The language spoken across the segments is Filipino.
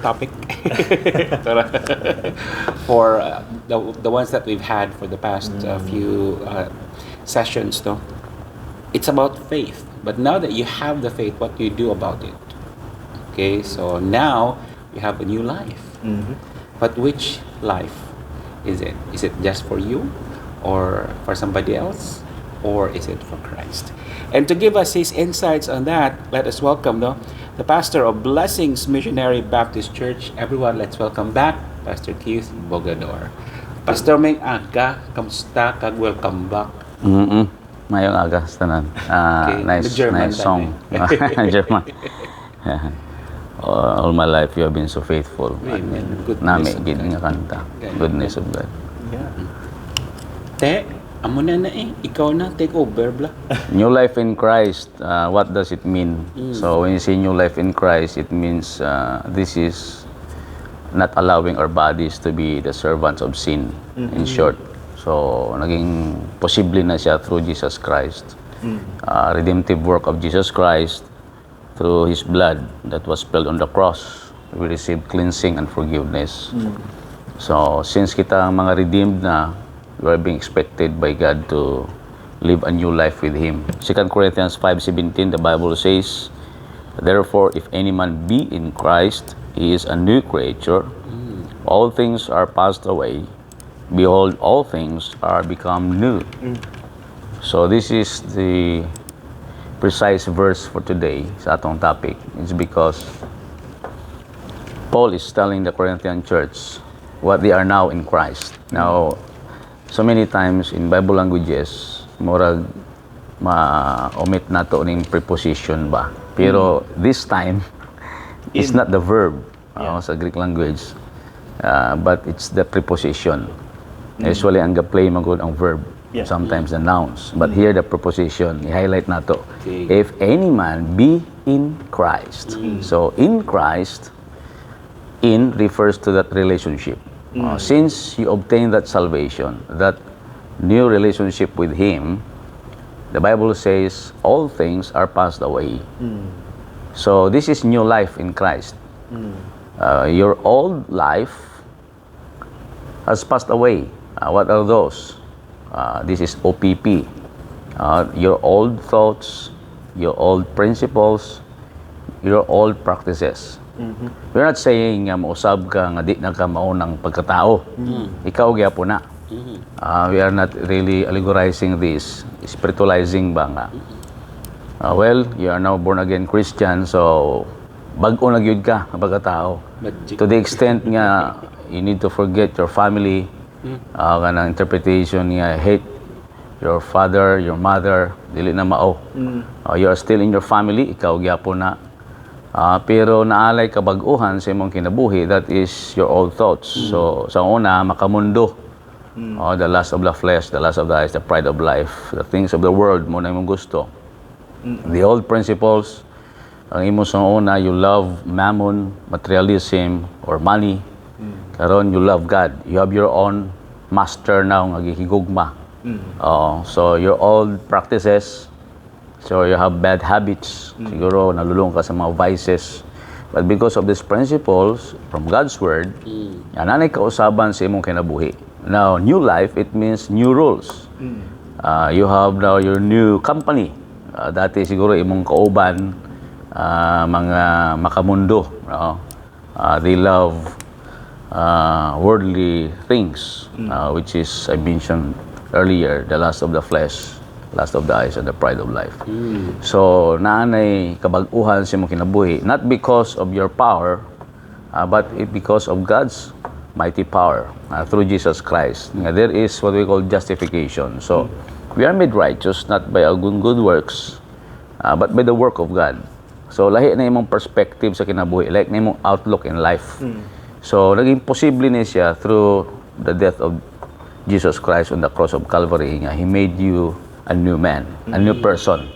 topic for the ones that we've had for the past few sessions, no? It's about faith. But now that you have the faith, what do you do about it? Okay, so now you have a new life. But which life is it? Is it just for you, or for somebody else, or is it for Christ? And to give us his insights on that, let us welcome the pastor of Blessings Missionary Baptist Church. Everyone, let's welcome back Pastor Keith Bogador. Pastor Meng Aga, kamusta? Welcome back. Mayong aga sa tanan. Okay, Nice song. German. All my life you have been so faithful. Amen. Nami gid nga kanta. Goodness of God. Yeah. Te, amo na ikaw na take over bla. New life in Christ, what does it mean? So when you say new life in Christ, it means this is not allowing our bodies to be the servants of sin, in short. So naging posible na siya through Jesus Christ. Redemptive work of Jesus Christ through His blood that was spilled on the cross. We received cleansing and forgiveness. So since kita mga redeemed na, we are being expected by God to live a new life with Him. 2 Corinthians 5:17, the Bible says, "Therefore, if any man be in Christ, he is a new creature. All things are passed away. Behold, all things are become new." So this is the precise verse for today sa atong topic. It's because Paul is telling the Corinthian church what they are now in Christ. Now, so many times in Bible languages, murag ma-omit nato ning preposition ba. Pero this time, it's not the verb sa Greek language, but it's the preposition. Usually, ang ga-play magod ang verb. Sometimes the nouns. But here, the preposition, i-highlight nato. Okay. If any man be in Christ. So, in Christ, in refers to that relationship. Since you obtain that salvation, that new relationship with Him, the Bible says, all things are passed away. So, this is new life in Christ. Your old life has passed away. What are those? This is OPP. Your old thoughts, your old principles, your old practices. We're not saying nga mausab ka nga di na ka maunang pagkatao. Ikaw gyapon na. We are not really allegorizing this, spiritualizing ba nga. Well, you are now born again Christian, so bag-o na gyud ka nga pagkatao. To the extent nga you need to forget your family, kanang interpretation nga hate your father, your mother, dili na mao. You are still in your family, ikaw gyapon na. Pero naalay kabag-uhan sa imong kinabuhi, that is your old thoughts. So sa una, makamundo. The lust of the flesh, the lust of the eyes, the pride of life, the things of the world mo na imong gusto. The old principles, ang imo sa una, you love mammon, materialism, or money. Karon you love God. You have your own master now nga gihigugma. So your old practices, so you have bad habits. Siguro nalulung ka sa mga vices. But because of these principles from God's word, anay kausaban sa imong kinabuhi. Now, new life, it means new rules. You have now your new company. Dati siguro imong kauban, mga makamundo. They love worldly things, which is, I mentioned earlier, the lust of the flesh, lust of the eyes, and the pride of life. So, naanay kabag-uhan sa imong kinabuhi, not because of your power, but because of God's mighty power through Jesus Christ. There is what we call justification. So, we are made righteous not by our good works, but by the work of God. So, lahi na imong perspective sa kinabuhi, like na imong outlook in life. So, naging posible na siya through the death of Jesus Christ on the cross of Calvary. He made you a new man, a new person.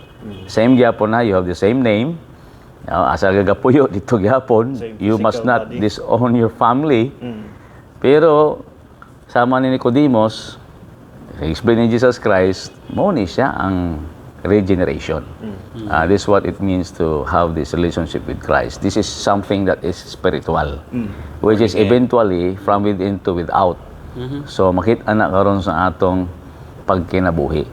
Same gyapon na, you have the same name. Asa gagapuyo dito gyapon, you must not disown your family. Pero, sama ni Nicodemus, explain ni Jesus Christ, mo ni siya ang regeneration. This is what it means to have this relationship with Christ. This is something that is spiritual, which is eventually from within to without. So makita na karon sa atong pagkinabuhi.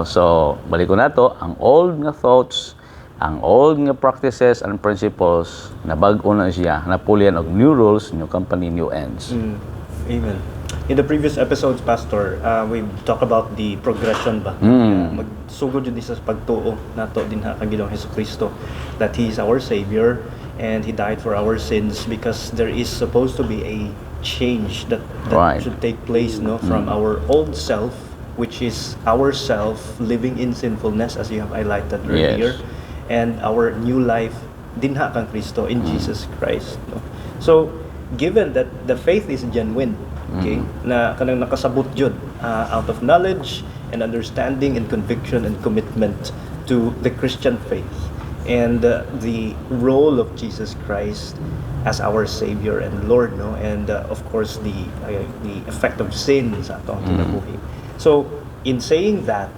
So balik ko na to, ang old nga thoughts, ang old nga practices and principles, na bag-o na siya, napulian og new rules, new company, new ends. Amen. In the previous episodes, Pastor, we talked about the progression ba? Magsugod yun sa pagtuo nato din ha kang Ginoong Hesukristo, that He is our Savior and He died for our sins, because there is supposed to be a change that Right. should take place, no, from our old self, which is our self living in sinfulness, as you have highlighted earlier, and our new life din ha kang Kristo in Jesus Christ, no? So given that the faith is genuine, okay, na kanang nakasabot jud out of knowledge and understanding and conviction and commitment to the Christian faith and the role of Jesus Christ as our Savior and Lord, no, and of course the effect of sin sa atong kinabuhi. So in saying that,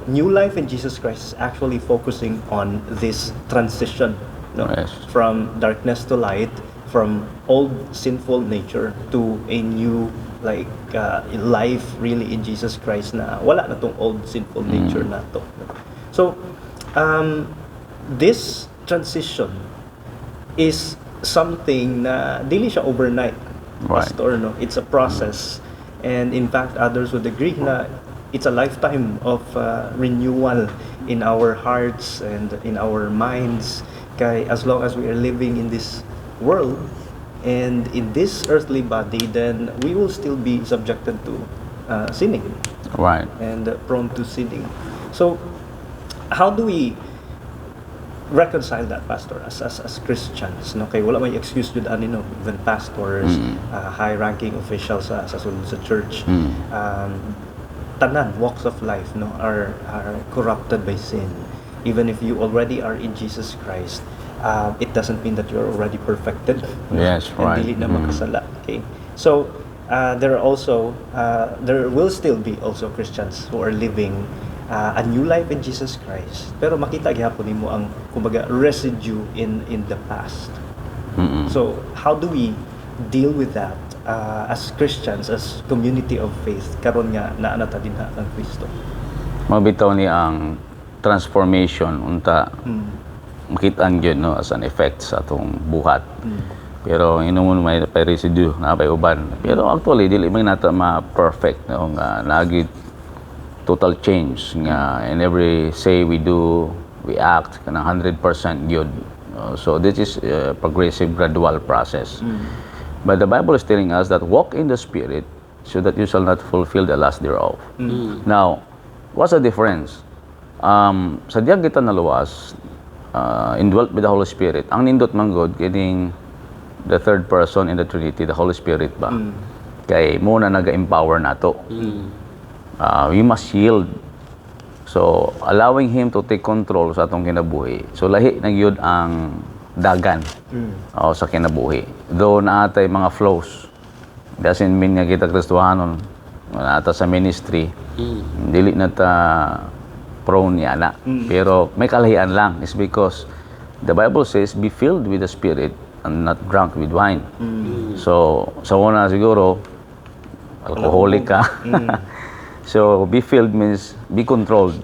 new life in Jesus Christ is actually focusing on this transition, no, Yes. from darkness to light, from old sinful nature to a new life really in Jesus Christ, na wala na tong old sinful nature na to. So this transition is something na dili siya overnight, Right. Pastor, no? It's a process, and in fact others would agree na it's a lifetime of renewal in our hearts and in our minds, kay as long as we are living in this world and in this earthly body, then we will still be subjected to sinning Right. and prone to sinning. So how do we reconcile that, Pastor, as Christians, no? Kay wala may excuse jud ani, no, even pastors, high-ranking officials sa sulod sa church, tanan walks of life, no, are corrupted by sin. Even if you already are in Jesus Christ, it doesn't mean that you're already perfected. Yes, right. And dili na makasala. Okay. So there will still be also Christians who are living a new life in Jesus Christ, pero makita gyapon nimo ang kumbaga residue in the past. So how do we deal with that as Christians, as community of faith, karon nga naa ta dinha ang Kristo? Mabitaw ni ang transformation unta makita ang yun, no, as an effect sa atong buhat. Pero inumon may residue na pay uban. Pero actually dili man nata ma-perfect, no, nga nagid total change nga in every say we do, we act kanang 100% good. So this is a progressive, gradual process. But the Bible is telling us that walk in the Spirit so that you shall not fulfill the lust thereof. Now, what's the difference? Sa diyang kita naluwas, indwelt with the Holy Spirit, ang nindot man God kining the third person in the Trinity, the Holy Spirit ba? Kay mo na naga-empower nato. We must yield. So, allowing Him to take control sa atong kinabuhi. So, lahi na gyud ang dagan sa kinabuhi. Though naatay mga flows, doesn't mean nga kita Kristohanon, naata sa ministry, dili na ta prone niya na. Pero may kalahian lang. It's because the Bible says, be filled with the Spirit and not drunk with wine. So, sa una siguro, alcoholic ka. So, be filled means be controlled.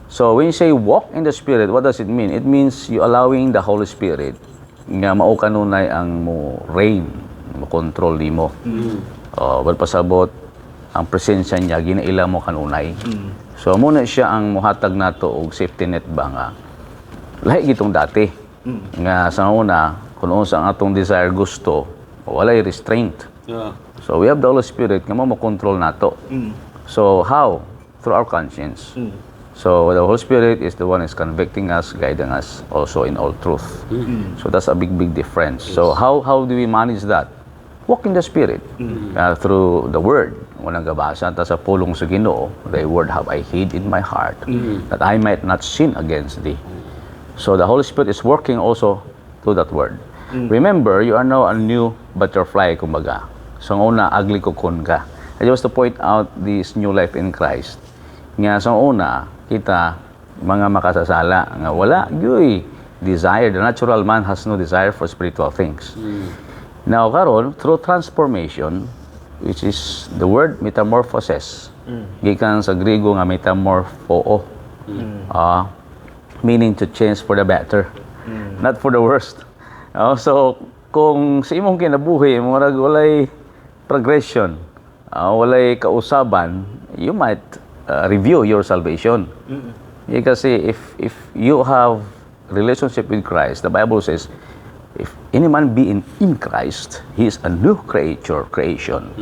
So, when you say walk in the Spirit, what does it mean? It means you allowing the Holy Spirit nga mao kanunay ang mo reign, mo control nimo. Wal pasabot ang presensya niya ginaila mo kanunay. So, muna siya ang muhatag nato og safety net ba nga lahi gitong dati. Nga sa una, kung unsa ang atong desire gusto, walay restraint. So, we have the Holy Spirit nga mo control nato. So, how? Through our conscience. So, the Holy Spirit is the one who is convicting us, guiding us also in all truth. So, that's a big difference. So, how do we manage that? Walk in the Spirit through the Word. Unang gabasa, ta sa pulong sa Ginoo, thy Word have I hid in my heart, that I might not sin against thee. So, the Holy Spirit is working also through that Word. Remember, you are now a new butterfly, kumbaga. So, una, ugly cocoon ka. I just to point out this new life in Christ. Nga sa una, kita mga makasasala nga wala gyoy desire. The natural man has no desire for spiritual things. Now karon through transformation, which is the word metamorphosis, gikan sa Griego nga metamorpho, meaning to change for the better, not for the worst. So kung sa imong kinabuhi murag walay progression, walay kausaban, you might review your salvation. Kasi if you have relationship with Christ, the Bible says, if any man be in Christ, he is a new creation.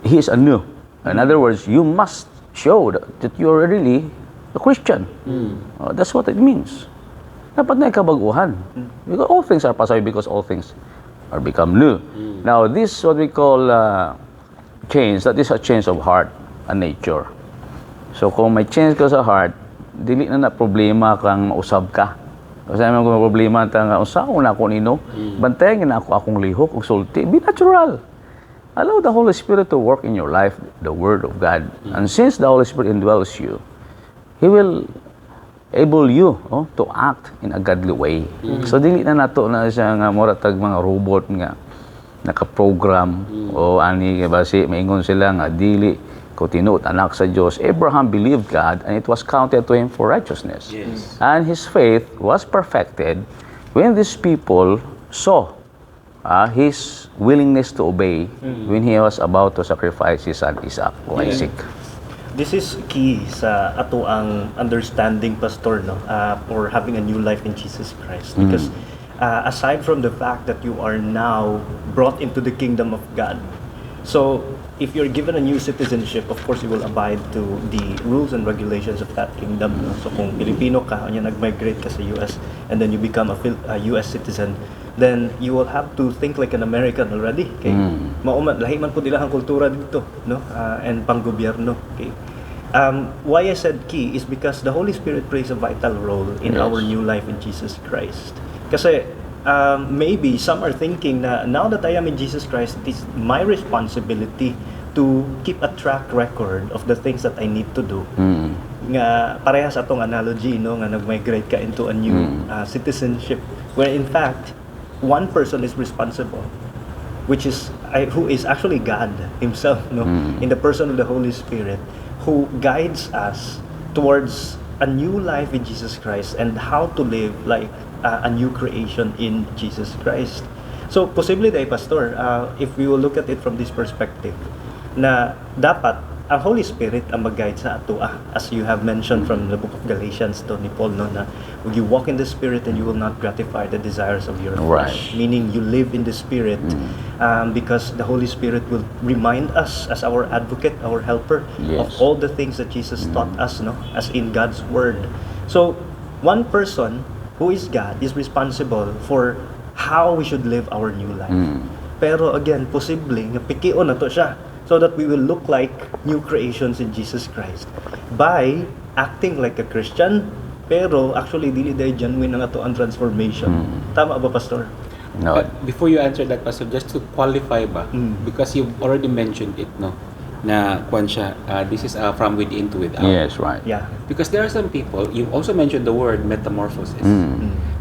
He is a new. In other words, you must show that you are really a Christian. That's what it means. Dapat na ikabaguhan. Because all things are passed away, because all things are become new. Now, this what we call change. That is a change of heart and nature. So, kung may change ka sa heart, dili na problema kang mausab ka. Kasi naman kung may problema nga usaw na ako nino, bantayan na ako akong lihok o sulti. Be natural. Allow the Holy Spirit to work in your life, the Word of God. And since the Holy Spirit indwells you, He will able you to act in a godly way. So dili na nato na siya nga mura tag mga robot nga naka-program o ani basi maingon sila nga dili ko tinuot anak sa Dios. Abraham believed God and it was counted to him for righteousness. Yes. And his faith was perfected when these people saw his willingness to obey when he was about to sacrifice his son Isaac o Isaac. This is key sa ato ang understanding, Pastor, no, for having a new life in Jesus Christ. Because aside from the fact that you are now brought into the kingdom of God, so if you're given a new citizenship, of course you will abide to the rules and regulations of that kingdom. No? So kung Pilipino ka, nag-migrate ka sa US, and then you become a US citizen, then you will have to think like an American already. Okay? Lahi man po nila ang kultura dito, no? And panggobyerno. Okay? Why I said key is because the Holy Spirit plays a vital role in our new life in Jesus Christ. Kasi maybe some are thinking na now that I am in Jesus Christ, it is my responsibility to keep a track record of the things that I need to do. Nga parehas atong analogy, no, nga nag-migrate ka into a new citizenship, where in fact one person is responsible, which is who is actually God Himself, no, in the person of the Holy Spirit, who guides us towards a new life in Jesus Christ and how to live like a new creation in Jesus Christ. So, possibly day, Pastor, if we will look at it from this perspective, na dapat ang Holy Spirit ang mag-guide sa ato, as you have mentioned from the book of Galatians to ni Paul, no, na you walk in the Spirit and you will not gratify the desires of your flesh. Meaning you live in the Spirit because the Holy Spirit will remind us as our advocate, our helper, of all the things that Jesus taught us, no, as in God's Word. So, one person who is God is responsible for how we should live our new life. Pero again, posible nga pikion na to siya, so that we will look like new creations in Jesus Christ by acting like a Christian, pero actually dili day genuine ang ato ang transformation. Tama ba, Pastor? No. But before you answer that, Pastor, just to qualify ba, because you've already mentioned it, no, na kwan siya, this is from within to without. Yes, right. Yeah. Because there are some people, you also mentioned the word metamorphosis.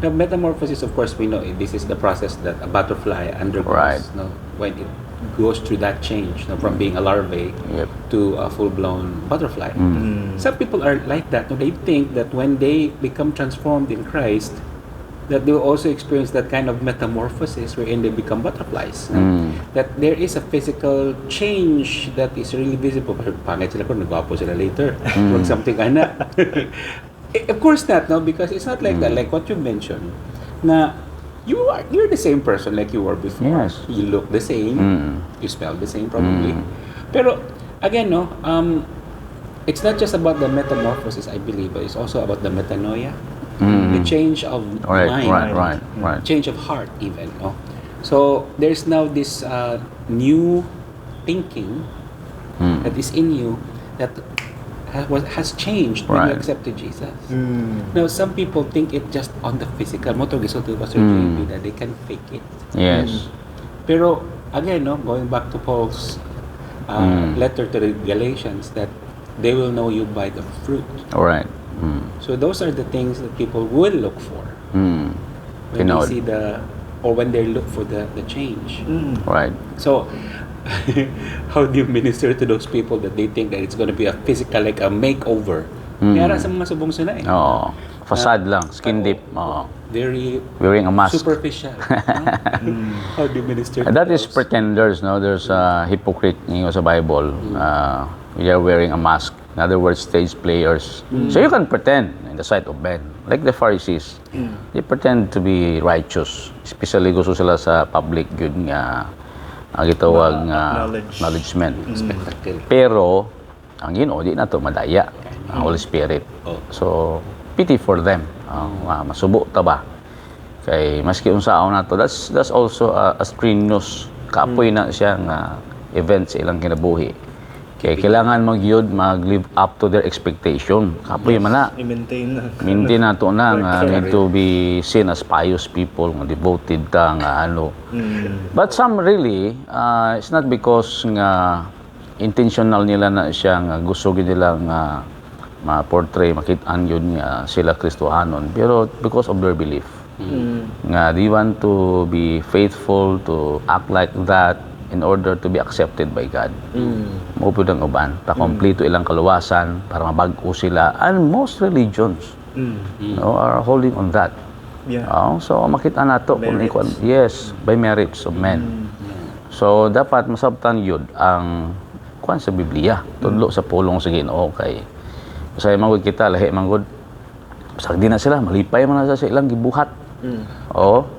Now, metamorphosis, of course, we know this is the process that a butterfly undergoes, no, when it goes through that change, no, from being a larvae to a full-blown butterfly. Some people are like that. No, they think that when they become transformed in Christ, that they will also experience that kind of metamorphosis wherein they become butterflies. That there is a physical change that is really visible. Pangit sila pero nagwapo sila later. Or something like that. Of course not, no? Because it's not like that. Like what you mentioned, na you're the same person like you were before. Yes. You look the same. You smell the same probably. Pero again, no, it's not just about the metamorphosis, I believe, but it's also about the metanoia. The change of mind, Right. change of heart even. No? So there's now this new thinking that is in you that has changed when you accepted Jesus. Now some people think it just on the physical. Motor gisulti Pastor JB that they can fake it. Yes. Pero again, no, going back to Paul's letter to the Galatians, that They will know you by the fruit. All right. So those are the things that people will look for Mm. when Pinod. they see or when they look for the change. Right. So, how do you minister to those people that they think that it's going to be a physical, like a makeover? Kaya sa mga subong sila eh. Oo. Facade lang, skin deep. Oo. Very Wearing a mask. superficial. How do you minister to That is those? pretenders, no? There's a hypocrite sa Bible. They are wearing a mask. In other words, stage players. So you can pretend in the sight of men. Like the Pharisees. They pretend to be righteous. Especially gusto sila sa public yun nga ang gitawag nga acknowledgement. Spectacle. Pero ang Ginoo di na to madaya ang Holy Spirit. Oh. So pity for them. Masubo ta ba? Kay maski unsaon nato, that's also a strenuous kapoy na siya nga event sa ilang kinabuhi. Kaya kailangan mag-live up to their expectation. Kapoy man na. I-maintain na. Minti na to na nga need to be seen as pious people, nga devoted ka nga ano. But some really, it's not because nga intentional nila na siya nga gusto nila nga ma-portray, makitaan yun nga sila Kristohanon. Pero because of their belief. Nga they want to be faithful, to act like that in order to be accepted by God. Maupod ang uban, pa-kompleto ilang kaluwasan, para mabag-o sila. And most religions are holding on that. Yeah. So makita nato kung Merits. yes, by merits of men. So dapat masabtan yun ang kuan sa Biblia, tudlo sa pulong sa Ginoo kay say mangud kita lahi mangud sagdi na sila, malipay man na sa ilang gibuhat.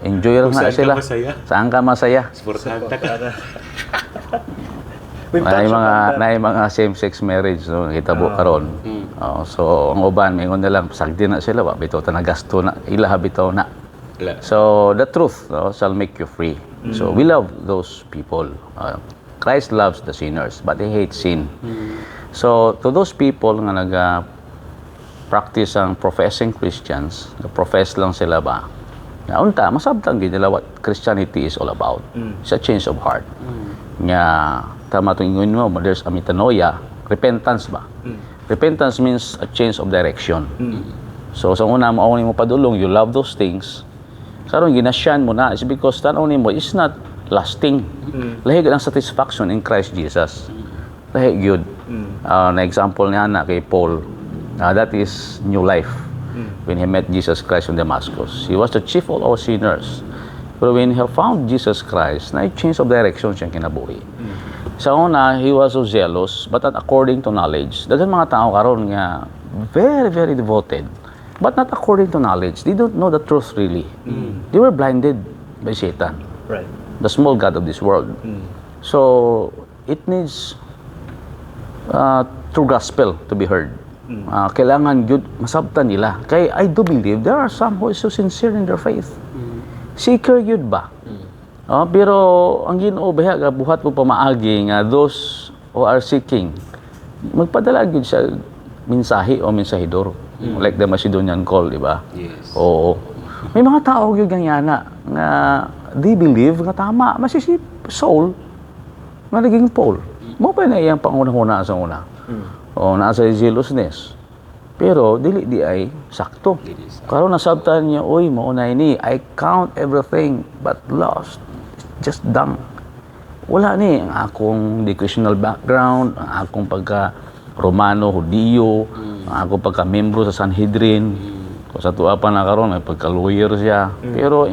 Enjoy lang Kung na saan ka sila. masaya. Saan ka masaya? Sportanta ka. Naay mga same-sex marriage no hitabo karon. So ang uban mingon na lang sagdi na sila wa bitaw ta nagasto na ila bitaw na. So the truth shall make you free. So we love those people. Christ loves the sinners but he hates sin. So to those people nga practice ang professing Christians, profess lang sila ba? Na unta masabtan gid nila what Christianity is all about. It's a change of heart. Nga tama to ingon mo, there's a metanoia, repentance ba? Repentance means a change of direction. So sa una mo mo padulong, you love those things. Karon ginasyan mo na is because tanaw nimo is not lasting. Lahi gid ang satisfaction in Christ Jesus. Lahi gyud. Na example niya na kay Paul. That is new life. When he met Jesus Christ in Damascus, he was the chief of all sinners. But when he found Jesus Christ, na-change of direction siyang kinabuhi. Sa una, he was so zealous, but not according to knowledge. Daghan mga tao karon nga very, very devoted, but not according to knowledge. They don't know the truth really. They were blinded by Satan, Right. the small god of this world. So, it needs true gospel to be heard. Kailangan yun masabtan nila. Kaya I do believe there are some who is so sincere in their faith. Seeker yun ba? Pero ang Ginoo bahaga buhat mo pamaagi nga those who are seeking magpadala gyud sa mensahe o mensahidor. Like the Macedonian call, di ba? Yes. Oo. May mga tao gyud ganyana nga they believe nga tama masisi Saul nga naging Paul. Mo pa na iyang pangunahuna sa una. Nasa zealousness. Pero dili di ay sakto. Karon nasabtan niya, oy mao na ini, I count everything but lost. Just dumb. Wala ni ang akong educational background, ang akong pagka Romano, Hudiyo, ang akong pagka membro sa Sanhedrin. Kung sa tuwa pa na karon may pagka lawyer siya. Pero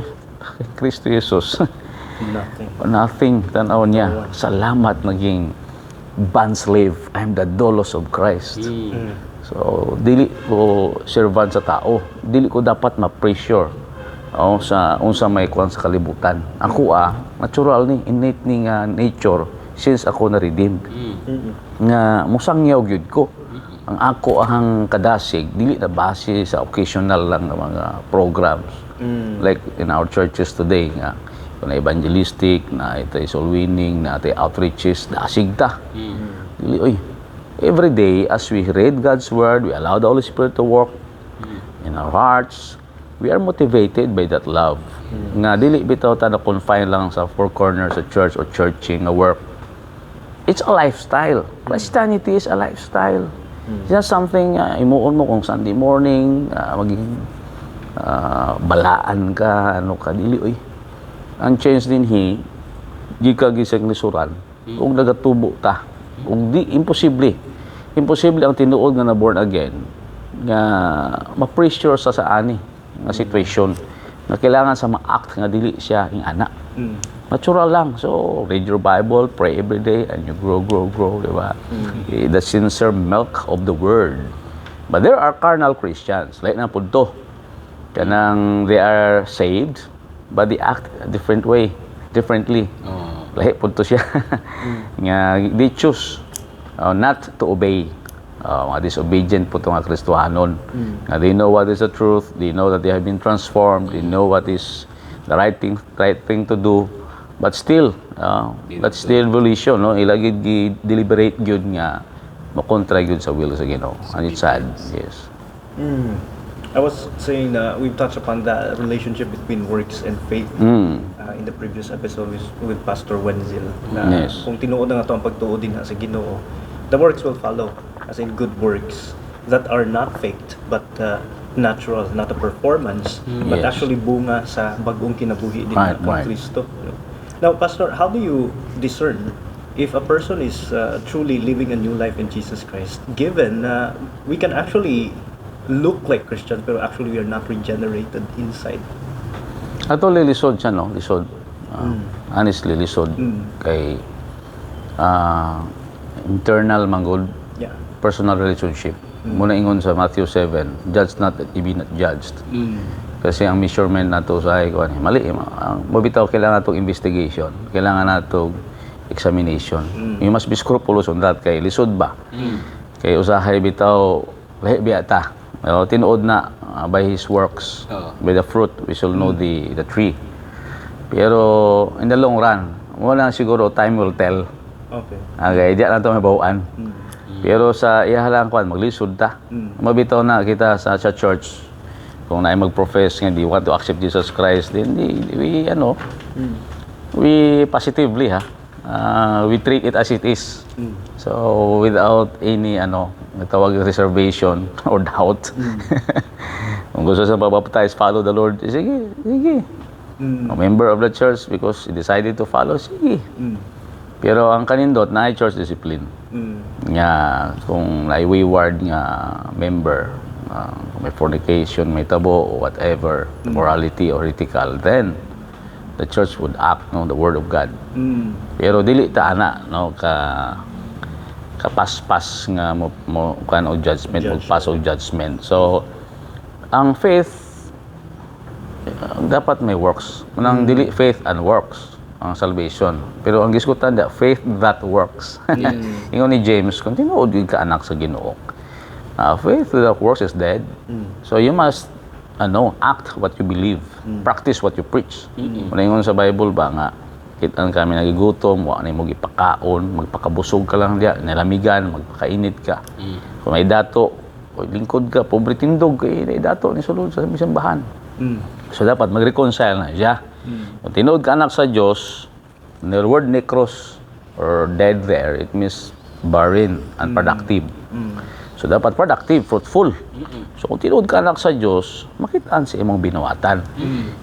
Kristo Jesus, nothing tanaw niya. Salamat naging bond slave. I'm the doulos of Christ. So, dili ko servant sa tao. Dili ko dapat ma-pressure sa unsa may kuan sa kalibutan. Ako natural ni, innate ni nga nature since ako na redeemed. Nga musangyaw gyud ko. Ang ako ang kadasig dili na base sa occasional lang na mga programs. Like in our churches today nga na evangelistic, na ito soul winning, na ito outreaches, dasig ta. Every day, as we read God's Word, we allow the Holy Spirit to work in our hearts, we are motivated by that love. Nga dili bitaw ta na confine lang sa four corners of church or churching na work. It's a lifestyle. Christianity is a lifestyle. It's just something, imuon mo kung Sunday morning, maging balaan ka, ano ka, dili, oy. Ang change din di ka gisag lisuran, kung nagatubo ta. Kung di, imposible. Imposible ang tinuod nga na born again, nga ma-pressure sa ani, nga situation, na kailangan sa ma-act nga dili siya yung anak. Natural lang. So, read your Bible, pray every day, and you grow, di ba? The sincere milk of the Word. But there are carnal Christians, like na po to. Kanang they are saved, but they act a differently. Lahi po to siya. Nga, they choose not to obey. Mga disobedient po itong mga Kristohanon. They know what is the truth, they know that they have been transformed, they know what is the right thing to do, but still, that's still volition, no? Ilagid deliberate gyud nga makontra gyud sa will sa Ginoo. And it's sad, yes. I was saying we've touched upon the relationship between works and faith in the previous episode with Pastor Wenzel. Yes. Kung tinuod na nga ito ang pagtuod din sa Ginoo, the works will follow, as in good works that are not faked but natural, not a performance, but Yes. actually bunga sa bagong kinabuhi din Right, ng right. Kristo. Now, Pastor, how do you discern if a person is truly living a new life in Jesus Christ, given we can actually look like Christians pero actually we are not regenerated inside? Actually, lisod siya, no? Lisod. Honestly, lisod. Kay internal manggod, Yeah. personal relationship. Muna ingon sa Matthew 7, judge not that ye be not judged. Kasi ang measurement nato sa ay kuan mali. Ang mabitaw kailangan natong investigation, kailangan natong examination. You must be scrupulous on that kay lisod ba. Kay usahay bitaw lahi biya ta. Tinuod na by his works, by the fruit we shall know the tree. Pero in the long run, wala siguro time will tell. Okay. Okay, di na ito may bawaan. Pero sa ihalang kuan maglisod ta. Mabitaw na kita sa church kung naay mag-profess nga di want to accept Jesus Christ, then we positively we treat it as it is. So without any tawag reservation or doubt. Kung gusto sa babaptize, follow the Lord, sige. A member of the church because he decided to follow, sige. Pero ang kanindot na church discipline. Nga kung na wayward nga member, may fornication, may tabo or whatever, morality or ethical, then the church would act the word of God. Pero dili ta ana kapaspas nga mo kan og judgment, pass og judgment. So ang faith dapat may works. Manang dili faith and works ang salvation. Pero ang gisgutan da faith that works. Ingon ni James, kung tinuod gyud ka anak sa Ginoo. Faith without works is dead. So you must act what you believe, practice what you preach. Ingon sa Bible ba nga kitaan kami nagigutom, wa na mo gipakaon, magpakabusog ka lang diya, nalamigan, magpakainit ka. Kung may dato, o lingkod ka, pobre tindog, may dato ni sulod sa simbahan. So dapat mag-reconcile na siya. Kung tinuod ka anak sa Diyos, the word necros or dead there, it means barren, unproductive. So dapat productive, fruitful. So kung tinuod ka anak sa Diyos, makitaan sa imong binuwatan.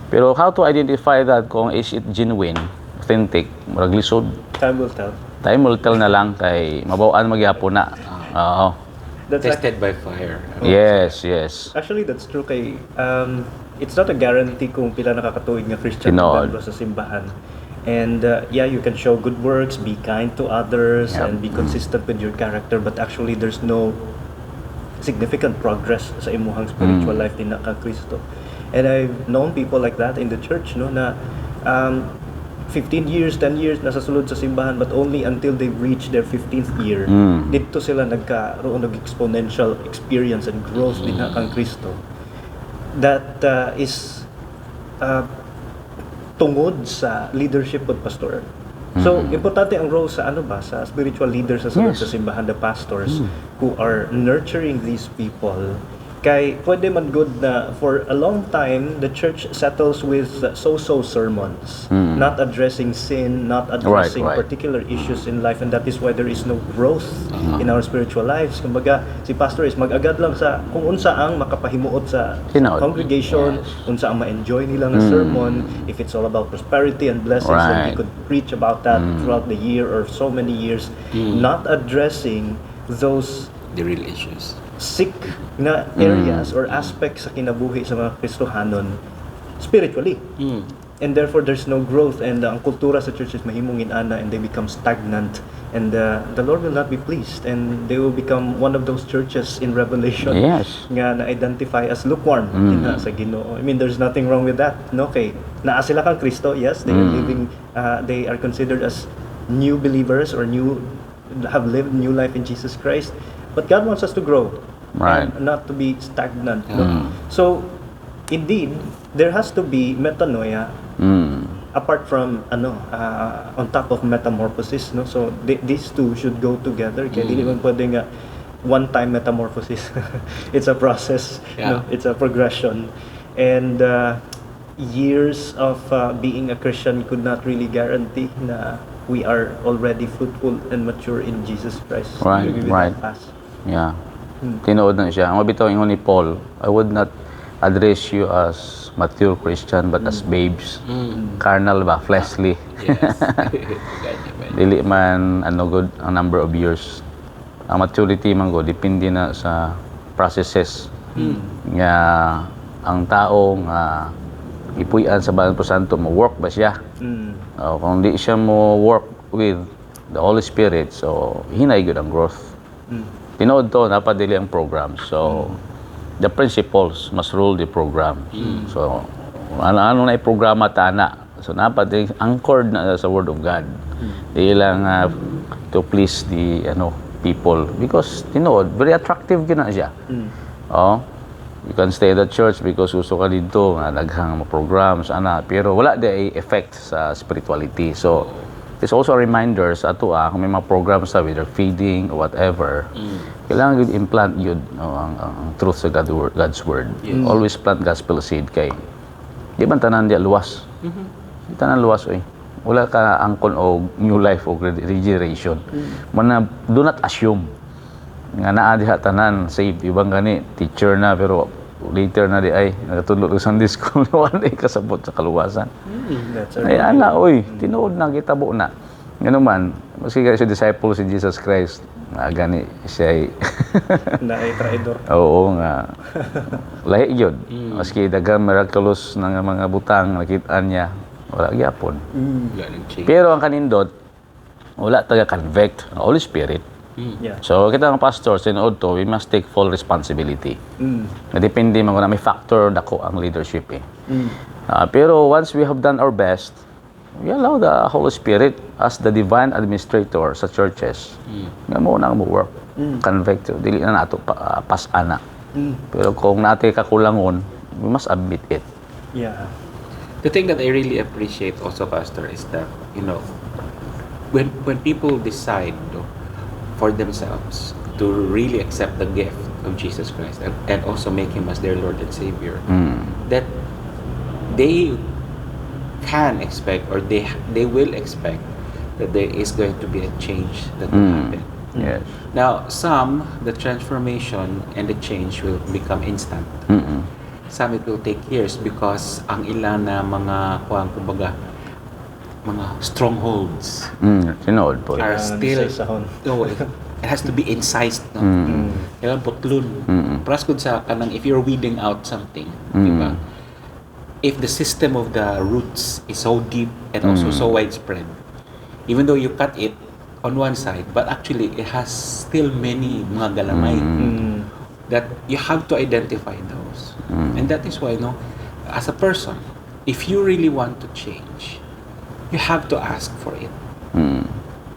Pero how to identify that kung is it genuine, authentic, marag lisod? Time will tell. Time will tell na lang kay mabawaan magyapon na. That's Tested by fire. Yes. Actually, that's true kay it's not a guarantee kung pila nakakatuig nga Christian Tinood. membro sa simbahan. And you can show good works, be kind to others, and be consistent with your character, but actually there's no significant progress sa imuhang spiritual life din na ka Kristo. And I've known people like that in the church, no, na 15 years, 10 years nasa sulod sa simbahan, but only until they reach their 15th year dito sila nagkaroon ng exponential experience and growth din na kang Kristo. That is tungod sa leadership of pastor. So, importante ang role sa sa spiritual leaders sa sulod sa simbahan, the pastors who are nurturing these people Kay pwede man good na for a long time the church settles with so-so sermons, not addressing sin, not addressing Right. particular issues in life, and that is why there is no growth in our spiritual lives. Kumbaga, si pastor is mag-agad lang sa kung unsa ang makapahimuot sa Tinood. congregation, unsa ang ma-enjoy nila nga sermon, if it's all about prosperity and blessings, then he Right. could preach about that throughout the year or so many years, not addressing those The real issues. sick na areas or aspects sa kinabuhi sa mga Kristohanon spiritually. And therefore, there's no growth, and ang kultura sa churches mahimong inana, and they become stagnant, and the Lord will not be pleased, and they will become one of those churches in Revelation Yes. nga na-identify as lukewarm dinha sa Ginoo. I mean, there's nothing wrong with that. No, okay. Naa sila kang Kristo, yes, they are living, they are considered as new believers or have lived new life in Jesus Christ. But God wants us to grow, Right. and not to be stagnant. No? So, indeed, there has to be metanoia apart from on top of metamorphosis. No, so these two should go together. Kaya di naman pwede nga one-time metamorphosis. It's a process. Yeah. No, it's a progression, and years of being a Christian could not really guarantee na we are already fruitful and mature in Jesus Christ. Right, Maybe right. that pass. Yeah. Tinood na siya. Ang mabitaw ingon ni Paul, I would not address you as mature Christian but as babes. Carnal ba? Fleshly. Yes. Dili man good ang number of years. Ang maturity man go depende na sa processes. Nga ang tao nga ipuy-an sa Banal Santo mo work ba siya? Kung di siya mo work with the Holy Spirit, so hinay gyud ang growth. Tinood to, napadili ang program. So, the principles must rule the program. So, ano na programa tana. So, napadili, anchored na sa Word of God. Di lang to please the people. Because, tinood, very attractive yun na siya. You can stay at the church because gusto ka dito, naghang programs, pero wala di effect sa spirituality. So, it's also a reminder sa ato kung may mga programs sa whether feeding or whatever, kailangan yun implant yun ang truth sa God's Word. Always plant gospel seed kay di man tanan di luwas. Di tanan luwas wala ka angkon o new life o regeneration. Mana do not assume nga naa diha tanan saved ibang gani teacher na pero later na di ay nagatudlo sa Sunday school wala kasabot sa kaluwasan. That's Ay, tinuod na, kitabo na. Ganun man, maski siya disciple si Jesus Christ, gani siya na ay traidor. oo nga. Lahi yun. Maski dagang miraculous ng mga butang, nakitaan niya, wala gyapon. Pero ang kanindot, wala taga-convict ang Holy Spirit. Yeah. So, kita ang pastor, sinuod to, we must take full responsibility. Depende man kung na may factor dako ang leadership pero once we have done our best, we allow the Holy Spirit as the divine administrator sa churches. Nga mo na mo work. Convict. Dili na nato pasana. Pero kung natin kakulangon, we must admit it. Yeah. The thing that I really appreciate also, Pastor, is that, when people decide for themselves to really accept the gift of Jesus Christ and also make Him as their Lord and Savior, that they can expect or they will expect that there is going to be a change that will happen. Yes. Now, the transformation and the change will become instant. Some it will take years because ang ilan na mga kumbaga mga strongholds Sinood po. are still Sahon. it has to be incised, no? Kailangan putlun. Pras gud sa kanang if you're weeding out something, di ba? If the system of the roots is so deep and also so widespread, even though you cut it on one side, but actually it has still many mga galamay that you have to identify those. And that is why, as a person, if you really want to change, you have to ask for it.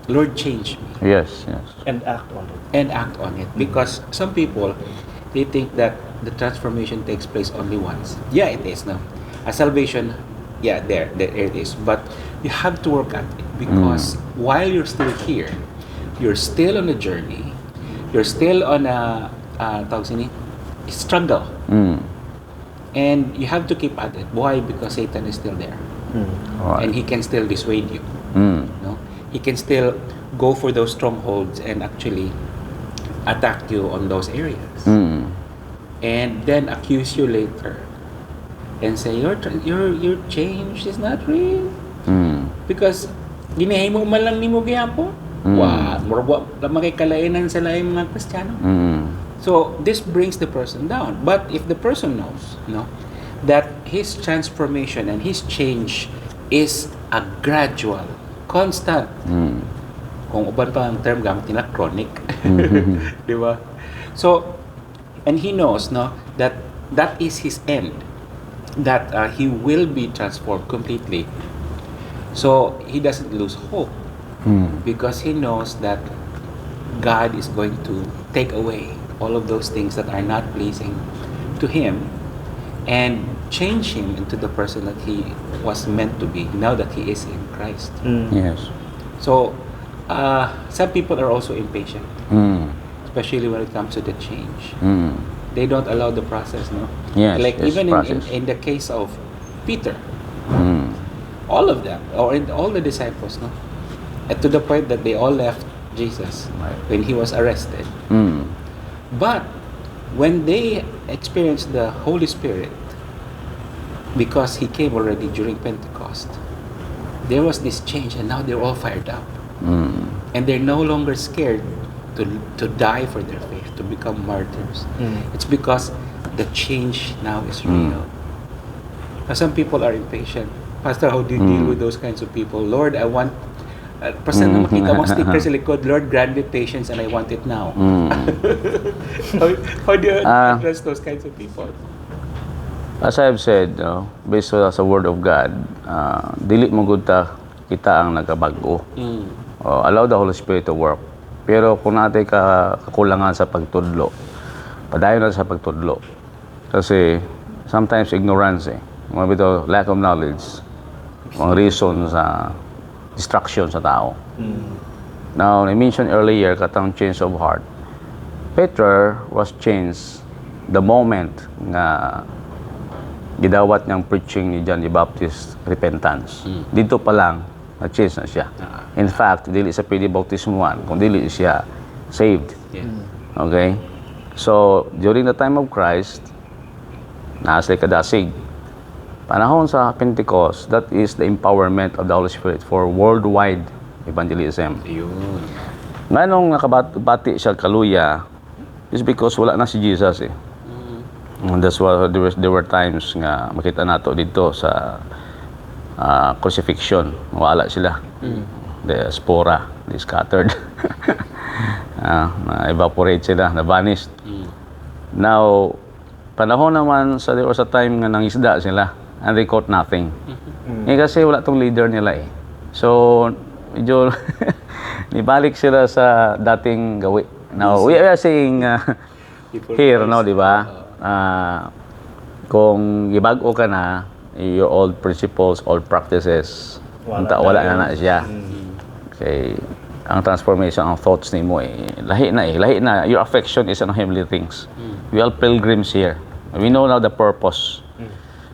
Lord, change me. Yes. And act on it. And act on it. Because some people, they think that the transformation takes place only once. Yeah, it is now. A salvation, yeah, there it is. But you have to work at it because while you're still here, you're still on a journey. You're still on a tawag sini, struggle. Mm. And you have to keep at it. Why? Because Satan is still there. Alright. And he can still dissuade you. Mm. No? He can still go for those strongholds and actually attack you on those areas. Mm. And then accuse you later. And say, your change is not real. Mm. Because ginahimo man lang nimo gyapon. Murwa lamang kay kalainan sa laing mga Kristiyano. Mm. So this brings the person down. But if the person knows, that his transformation and his change is a gradual, constant. Mm. Kung uban pa ang term gamit nila, chronic. Di ba? So, and he knows, that that is his end. That he will be transformed completely. So, he doesn't lose hope. Mm. Because he knows that God is going to take away all of those things that are not pleasing to him and change him into the person that he was meant to be now that he is in Christ. Yes. So, some people are also impatient, Mm. especially when it comes to the change. Mm. They don't allow the process, Yes, Like yes, even process. in the case of Peter, Mm. all of them, or all the disciples, and to the point that they all left Jesus Right. when he was arrested. Mm. But when they experienced the Holy Spirit, because he came already during Pentecost, there was this change, and now they're all fired up, Mm. and they're no longer scared to die for their faith, to become martyrs. It's because the change now is real. Now, some people are impatient. Pastor, how do you deal with those kinds of people? Lord, I want Basta na makita mo sticker sa likod, Lord, grant me patience and I want it now. How do you address those kinds of people? As I've said, based sa word of God, dili mo gud kita ang nagabag-o. Allow the Holy Spirit to work. Pero kung natin kakulangan sa pagtudlo, padayon na sa pagtudlo. Kasi sometimes ignorance mga lack of knowledge, mga reason sa distraction sa tao. Now, I mentioned earlier katang change of heart. Peter was changed the moment nga gidawat niyang preaching ni John the Baptist repentance. Dito pa lang na-change na siya. In fact, dili sa pwede bautismuhan kung dili siya saved. Okay? So, during the time of Christ, naasay kadasig. Panahon sa Pentecost, that is the empowerment of the Holy Spirit for worldwide evangelism. Ayun. Nganong nakabati siya kaluya is because wala na si Jesus And that's why there were times nga makita nato dito sa crucifixion, wala sila. The spora, they scattered. Na-evaporate sila, na-vanished. Now, panahon naman there was a time nga nangisda sila and they caught nothing. Kasi wala tong leader nila So, medyo nibalik sila sa dating gawi. Now, we are saying here, di ba? Kung gibago ka na, your old principles, old practices, wala na siya. Okay. Ang transformation, ang thoughts nimo lahi na. Your affection is on heavenly things. We are pilgrims here. We know now the purpose.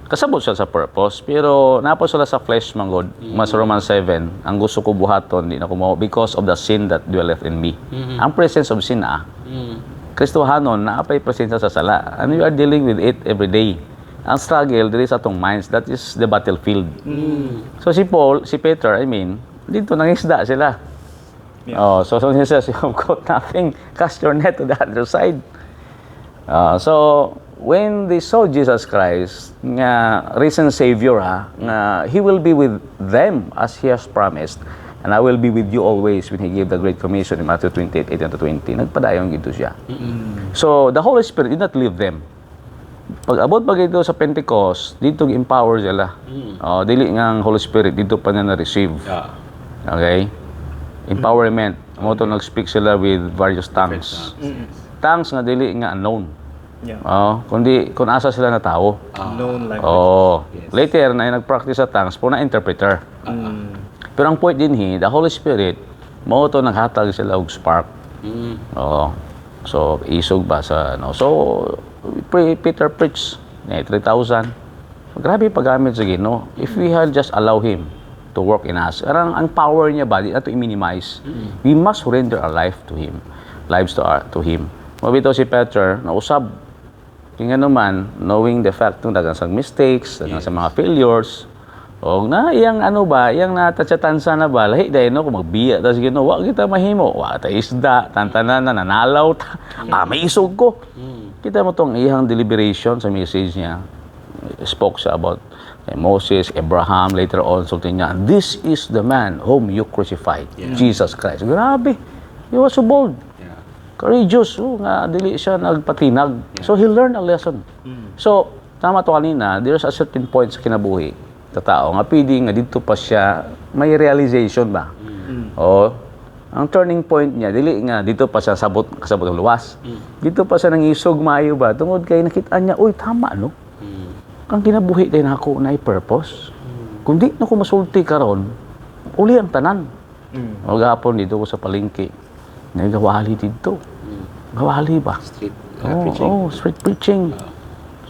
Kasabot siya sa purpose, pero napo sila sa flesh manggod. Mas Romans 7, ang gusto ko buhaton, di na ko mo, because of the sin that dwelleth in me. Ang presence of sin Kristohanon, naapay presensya sa sala. And we are dealing with it every day. Ang struggle, there is atong minds, that is the battlefield. So si Peter, dito nangisda sila. So he says, you have got nothing, cast your net to the other side. So, when they saw Jesus Christ, nga risen Savior, He will be with them as He has promised. And I will be with you always when He gave the Great Commission in Matthew 28:18-20. Nagpadayon gito siya. So, the Holy Spirit did not leave them. Pag abot pa ito sa Pentecost, dito empower sila. Dili nga ang Holy Spirit, dito pa na na-receive. Okay? Empowerment. Mo to nag-speak sila with various tongues. Tongues nga dili nga unknown. Kung asa sila na tao. Known language. Later na nag-practice sa tongues po na interpreter. Pero ang point din the Holy Spirit mo to naghatag sila og spark. So isog ba sa So Peter preached, 3,000. Grabe paggamit sa Ginoo. If we had just allow Him to work in us, ang power niya ba, di nato i-minimize. We must surrender our life to Him. Lives to Him. Mabito si Peter, nausab, kaya naman, knowing the fact na dagang sa mistakes, dagang sa mga failures, o na, iyang iyang natatsatansa na ba, lahi dahil no, kung magbiya, tapos Ginoo, wag kita mahimo, wag ta isda, tantanan na, nanalaw ta, may isog ko. Kita mo tong iyang deliberation sa message niya. Spoke siya about Moses, Abraham, later on, sultin niya, this is the man whom you crucified, Jesus Christ. Grabe, he was so bold. Courageous, nga dili siya nagpatinag. So he learned a lesson. So, tama to kanina, there's a certain point sa kinabuhi sa tao nga pwede nga dito pa siya may realization ba. O ang turning point niya dili nga dito pa siya kasabot ng luwas. Dito pa siya nangisog maayo ba tungod kay nakita niya, uy tama no. Ang kinabuhi kay nako na purpose. Kundi na ko masulti karon, uli ang tanan. O gahapon dito ko sa palengke. Nagawali dito. Gawali ba? Street preaching. Street preaching.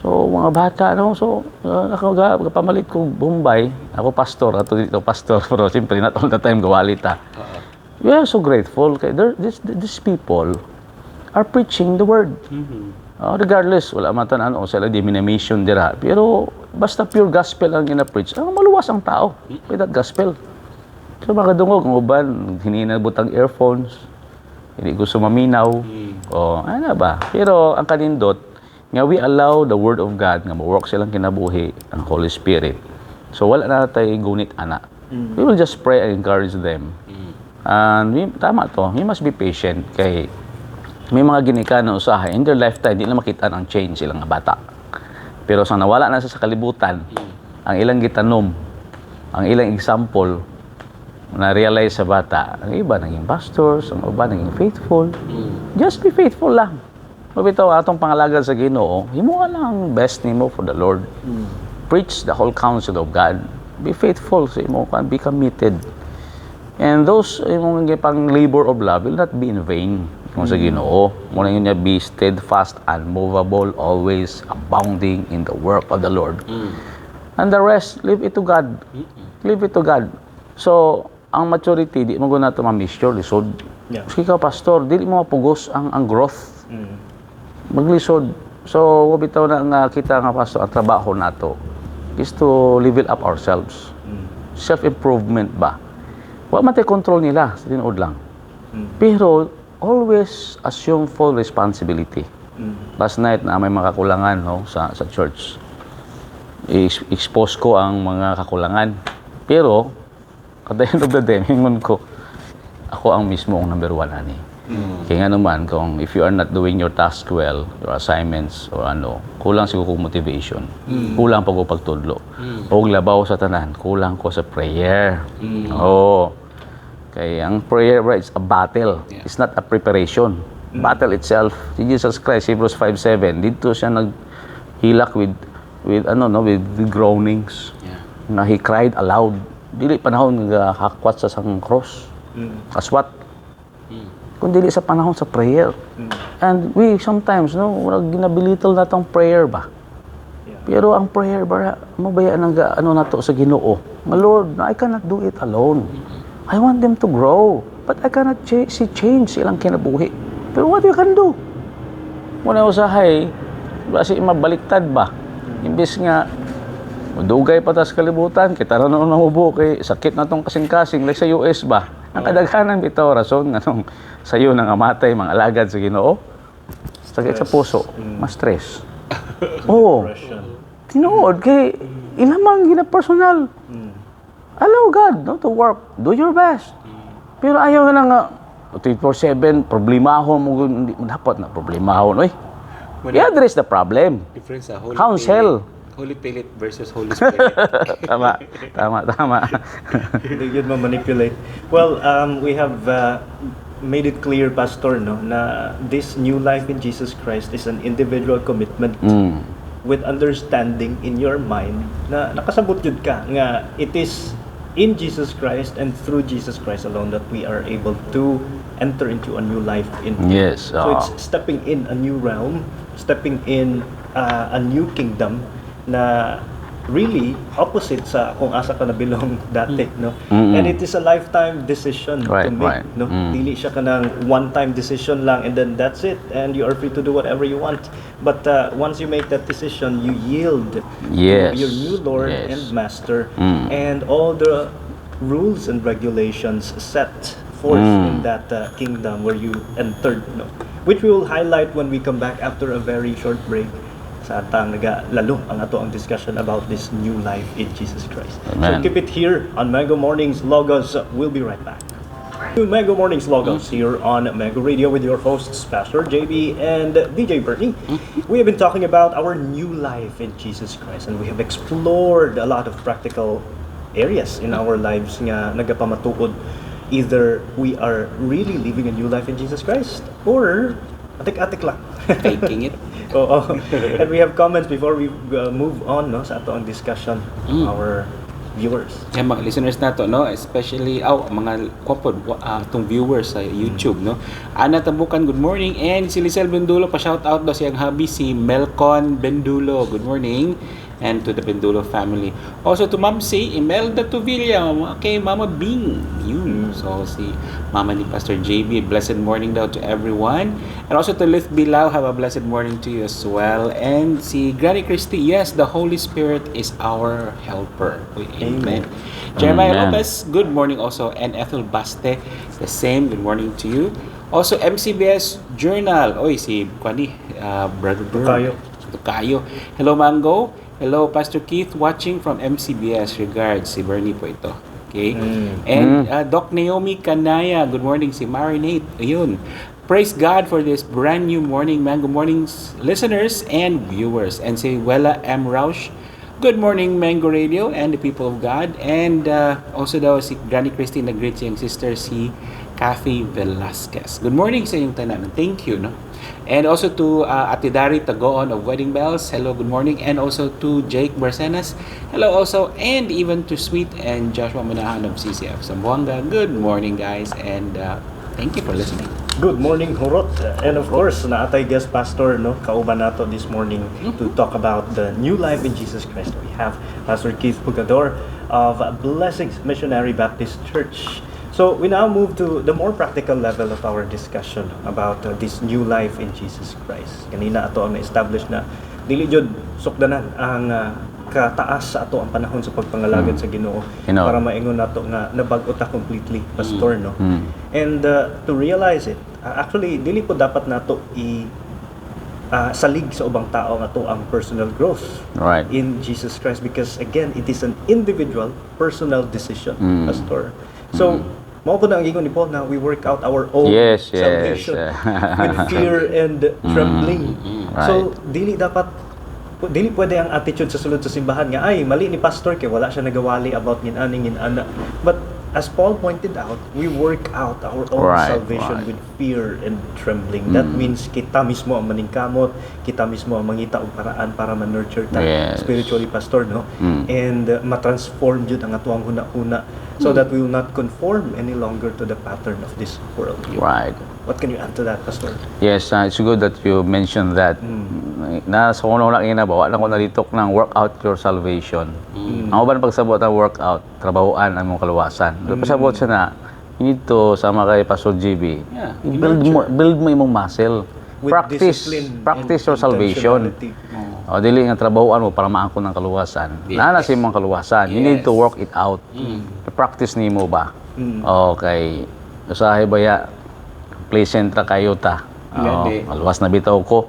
So, mga bata, no? So, ako pamalit ko Bombay. Ako pastor, ato dito pastor. Pero siyempre, not all the time gawali ta. We are so grateful. Kay these people are preaching the word. Regardless, wala matan ano, sila di minimation dira. Pero, basta pure gospel ang ina-preach, maluwas ang tao with that gospel. So, makadungog, ang uban, hininabot ang earphones, hindi gusto maminaw, o ano ba. Pero, ang kanindot, nga we allow the Word of God nga ma-work silang kinabuhi, ang Holy Spirit. So, wala na tayo gunit ana. We will just pray and encourage them. And tama to, we must be patient kay may mga ginika na usahay in their lifetime, hindi na makita ang change silang bata. Pero sa nawala na sa kalibutan, ang ilang gitanom, ang ilang example, na-realize sa bata, ang iba naging pastors, ang iba naging faithful. Just be faithful lang. Mabitaw atong pangalagan sa Ginoo, himuha lang ang best nimo for the Lord. Preach the whole counsel of God. Be faithful sa imo, be committed. And those imong pang labor of love will not be in vain kung sa Ginoo. Muna niya be steadfast, unmovable, always abounding in the work of the Lord. And the rest, leave it to God. Leave it to God. So, ang maturity, di mo guna ito ma-mission, lisod. Kasi ka, pastor, di mo mapugos ang growth. Maglisod. So, bitaw na nga kita nga pastor, ang trabaho nato is to level up ourselves. Self-improvement ba? Wa man tay control nila sa tinuod lang. Pero always assume full responsibility. Last night na may mga kakulangan no sa church. Expose ko ang mga kakulangan. Pero at the end of the day, hingon ko ako ang mismo ang number 1 ani. Kaya nga naman, kung if you are not doing your task well, your assignments, or ano, kulang siguro kong motivation. Kulang pa ko pagtudlo. O labaw sa tanan, kulang ko sa prayer. Kaya ang prayer, right, it's a battle. It's not a preparation. Battle itself. Si Jesus Christ, Hebrews 5:7, dito siya naghilak with groanings. Na he cried aloud. Dili panahon nga hakwat sa sang cross. Kaswat. Kundi sa panahon sa prayer. And we sometimes, ginabilital na itong prayer ba? Pero ang prayer ba, mabayaan ng na to sa Ginoo. My Lord, I cannot do it alone. I want them to grow. But I cannot see change silang kinabuhi. Pero what you can do? Muna usahay, kasi mabaliktad ba? Imbis nga, madugay pa tas kalibutan, kita na ubo kay sakit na tong kasing-kasing, like sa US ba? Ang kadaghanan bitaw rason nganong sayo nang amatay mga alagad sa Ginoo. Sakit sa puso, mas stress. Tinuod kay ilamang gina-personal. Allow God to work. Do your best. Pero ayaw na nga 24/7 problemahon mo dapat na problemahon oy. I-address the problem. Difference sa counsel. Holy Spirit versus Holy Spirit. Tama. Hindi yun ma-manipulate. Well, we have made it clear, Pastor, no, na this new life in Jesus Christ is an individual commitment with understanding in your mind na nakasabot yun ka nga it is in Jesus Christ and through Jesus Christ alone that we are able to enter into a new life in Him. Yes. So it's stepping in a new realm, stepping in a new kingdom na really opposite sa kung asa ka nabilong dati, no? And it is a lifetime decision to make, no? Dili siya kanang one-time decision lang and then that's it and you are free to do whatever you want. But once you make that decision, you yield to your new Lord and Master and all the rules and regulations set forth in that kingdom where you entered, no? Which we will highlight when we come back after a very short break. Sa atang lalo ang ato ang discussion about this new life in Jesus Christ. Amen. So keep it here on Mango Mornings Logos. We'll be right back. Mango Mornings Logos here on Mango Radio with your hosts Pastor JB and DJ Bernie. We have been talking about our new life in Jesus Christ and we have explored a lot of practical areas in our lives nga nagapamatuod. Either we are really living a new life in Jesus Christ or atik-atik lang. Faking it. And we have comments before we move on, no, sa ato ang discussion our viewers. Yan mga listeners nato, no, especially mga kwapod tong viewers sa YouTube, no. Ana Tabukan, good morning, and si Lisel Bendulo pa shout out daw siyang hubby si Melcon Bendulo. Good morning. And to the Bendulo family. Also to Ma'am C. Imelda Tuvilla, kay Mama Bing. Yun. So si Mama ni Pastor JB, blessed morning daw to everyone. And also to Lith Bilao, have a blessed morning to you as well. And si Granny Christie, yes, the Holy Spirit is our helper. Amen. Jeremiah Lopez, good morning also. And Ethel Baste, the same, good morning to you. Also MCBS Journal. Oy, si Kwani, Brother Tukayo. Hello Mango. Hello, Pastor Keith, watching from MCBS. Regards, si Bernie po ito. Okay? And Doc Naomi Kanaya, good morning. Si Marinate, ayun. Praise God for this brand new morning, Mango Mornings listeners and viewers. And si Wella M. Rausch, good morning, Mango Radio and the people of God. And also daw si Granny Christine, nag-greet siyang sister si Kathy Velasquez. Good morning sa inyong tanan. Thank you, no? And also to Ate Dari Tagoon of Wedding Bells. Hello, good morning. And also to Jake Barcenas. Hello also. And even to Sweet and Joshua Manahan of CCF Zamboanga. Good morning, guys. And thank you for listening. Good morning, Horot. And of course, naatay guest pastor, no, kauban nato this morning to talk about the new life in Jesus Christ. We have Pastor Keith Pugador of Blessings Missionary Baptist Church. So we now move to the more practical level of our discussion about this new life in Jesus Christ. Kanina ato ang na-establish na dili jud sukdanan ang kataas sa ato ang panahon sa pagpangalagad sa Ginoo para maingon nato nga nabag-o ta completely, pastor, no. And to realize it, actually dili po dapat nato salig sa ubang tao nga to ang personal growth in Jesus Christ, because again it is an individual personal decision, pastor. So mao po na ang ingon ni Paul na we work out our own salvation with fear and trembling. So dili pwede ang attitude sa sulod sa simbahan nga ay mali ni pastor kay wala siya nagawali about ngin-ana. But as Paul pointed out, we work out our own salvation with fear and trembling. That means kita mismo ang maningkamot, kita mismo ang mangita og paraan para ma-nurture ta spiritually, pastor, no? And ma-transform jud ang atuang huna-huna so that we will not conform any longer to the pattern of this world. What can you add to that, pastor? Yes, it's good that you mentioned that. Nasa kuno na kinabawa lang ko nalitok ng work out your salvation. Ang uban pagsabot ang workout, trabahoan ang mong kaluwasan. Pasabot siya na, you need to, sama kay Pastor GB, build mo imong muscle. With Practice your salvation. O, dili nga trabahoan mo para maangkon ng kaluwasan. Nana sa imong kaluwasan. You need to work it out. Practice nimo ba? Okay. Usahay baya, pleasant ra kayo ta. Maluwas na bitaw ko.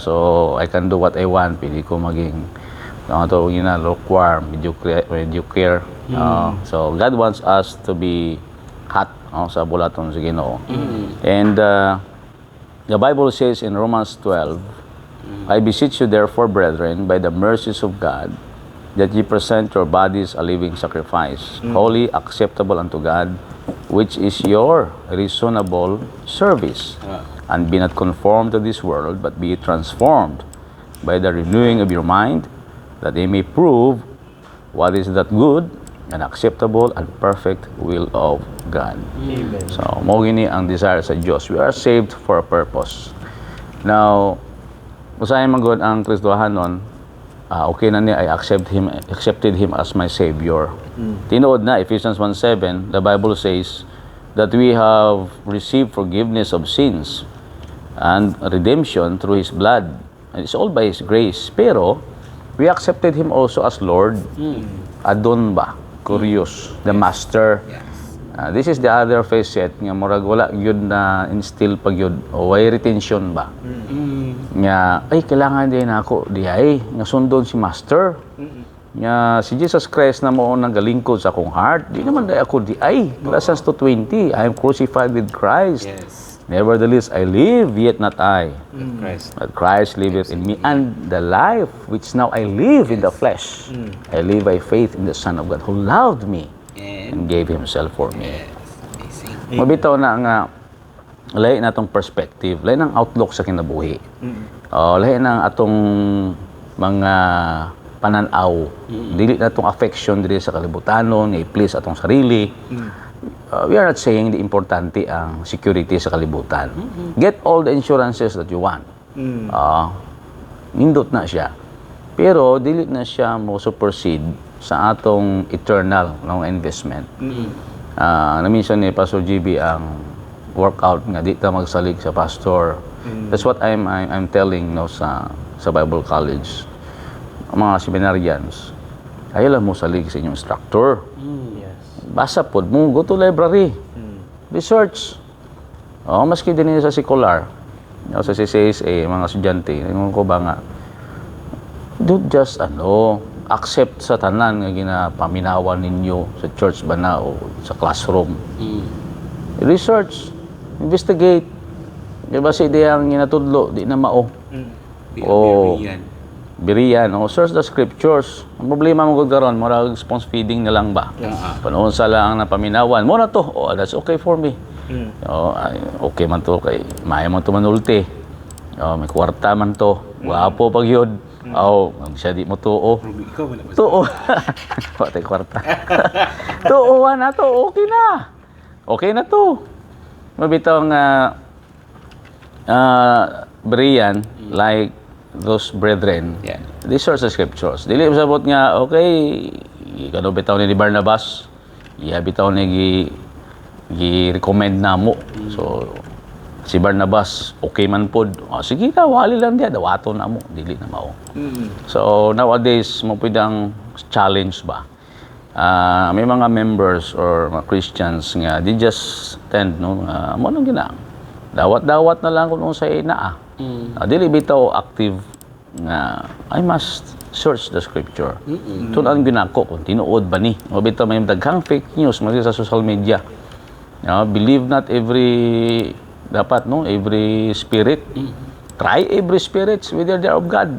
So I can do what I want. Pili ko maging lukewarm, mediocre. So God wants us to be hot sa bulaton sa Ginoo. And the Bible says in Romans 12, I beseech you therefore, brethren, by the mercies of God, that ye present your bodies a living sacrifice, holy, acceptable unto God, which is your reasonable service. And be not conformed to this world, but be transformed by the renewing of your mind, that they may prove what is that good and acceptable and perfect will of God. Amen. So, mo gini ang desire sa Diyos. We are saved for a purpose. Now, usahay magod ang Kristohanon, okay na niya, I accepted him as my Savior. Tinuod na, Ephesians 1:7, the Bible says that we have received forgiveness of sins and redemption through His blood. And it's all by His grace. Pero, we accepted Him also as Lord. Adon ba? Curious. The Master. Yes. This is the other facet nga murag wala gyud na instill pag yun o way retention ba. Nga ay kailangan din ako di ay nga sundon si Master. Nga si Jesus Christ na mo nang galingkod sa akong heart. Di naman day ako di ay. Colossians 2:20, I am crucified with Christ. Yes. Nevertheless I live, yet not I, Christ. but Christ liveth in me, and the life which now I live in the flesh, I live by faith in the Son of God who loved me and gave Himself for me. Yes. Amazing. Mabitaw na nga, lahi na atong perspective, lahi ng outlook sa kinabuhi. Lahi na atong mga pananaw. Dili na atong affection dili sa kalibutanon, i-please atong sarili. We are not saying the importante ang security sa kalibutan. Get all the insurances that you want. Nindot na siya. Pero dili na siya mo supersede sa atong eternal investment. Na-mention ni Pastor GB ang workout nga di ta magsalig sa pastor. That's what I'm telling sa Bible College. Ang mga seminarians, ayaw lang mo salig sa inyong instructor. Yes. Basa po mo, go to library. Research. Maski din sa secular. Sa CCSA, mga estudyante, ko ba nga, do just accept sa tanan nga ginapaminawan ninyo sa church ba na o sa classroom. Research. Investigate. Diba si ideyang ginatudlo, di na mao. Biriyan, search the scriptures. Ang problema mo karon, murag spoon feeding na lang ba? Panoon sa lang na paminawan, mo na to, that's okay for me. Okay man to, kay maya man to manulti. May kwarta man to, wapo pag yun. Siya di mo tuo. Ikaw wala ba? Tuo. Pati kwarta. Tuo na to, okay na. Okay na to. Mabitaw nga, Brian, like those brethren, they search the scriptures. Dili sabot nga, okay, ikano bitaw ni Barnabas, bitaw ni gi-recommend na mo. So, si Barnabas, okay man pod. Sige na, wali lang diya, dawato na mo, dili na mao. So, nowadays, mo pwedeng challenge ba? May mga members or mga Christians nga, they just tend, mo nang ginang. Dawat-dawat na lang kung sa ina. Dili bitaw active nga I must search the scripture. Tunan ginako kung tinuod ba ni. Mabitaw may daghang fake news mo sa social media. Believe not every every spirit. Try every spirit whether they are of God.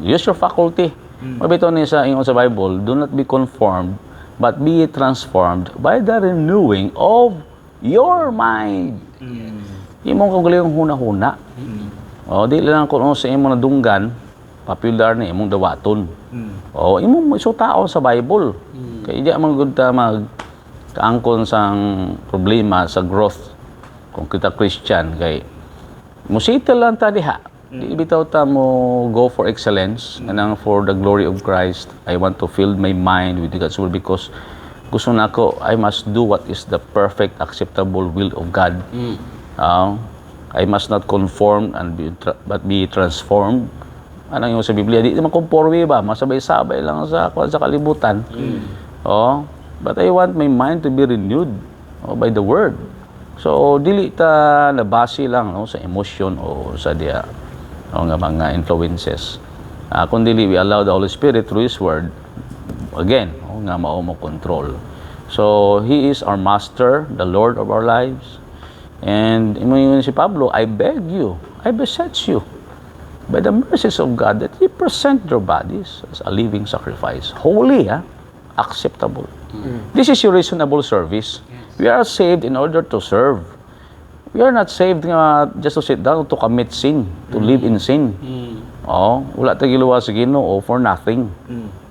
Use your faculty. Mabitaw ni sa ingon sa Bible, do not be conformed but be transformed by the renewing of your mind. Imong kagaling huna-huna. Di lang kung sa imong nadunggan, popular na imong dawaton. Imong isutao sa Bible. Kaya di man gud ta magkaangkon sang problema sa growth kung kita Christian kay musita lang ta diha. Di bitaw ta mo go for excellence and for the glory of Christ. I want to fill my mind with God's word because gusto na ko, I must do what is the perfect, acceptable will of God. I must not conform but be transformed. Ano yung sa Biblia? Di naman conforme ba? Masabay-sabay lang sa kalibutan. But I want my mind to be renewed by the Word. So, dili ta nabase lang sa emotion o sa dia nga mga influences. Kung dili, we allow the Holy Spirit through His Word, again, nga mao mo control. So, He is our Master, the Lord of our lives. And yun si Pablo, I beg you, I beseech you, by the mercies of God, that you present your bodies as a living sacrifice, holy, acceptable. This is your reasonable service. We are saved in order to serve. We are not saved just to sit down, to commit sin, to live in sin. Wala tayo giluwa sa Ginoo for nothing.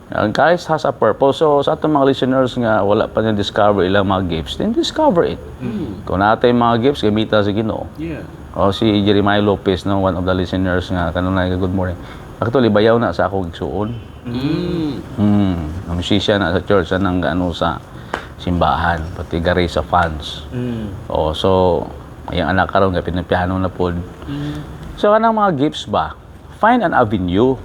Christ has a purpose. So, sa atong mga listeners nga wala pa na discover ilang mga gifts, then discover it. Kung natin mga gifts, gamita sa Ginoo. Yeah. O si Jeremiah Lopez, no, one of the listeners nga kanunay good morning. Actually, bayaw na sa akong igsuon. Musician na sa church, nang ano sa simbahan, pati gari sa fans. O, so, yung anak karon nga pinapiano na pod. So, kanang mga gifts ba? Find an avenue.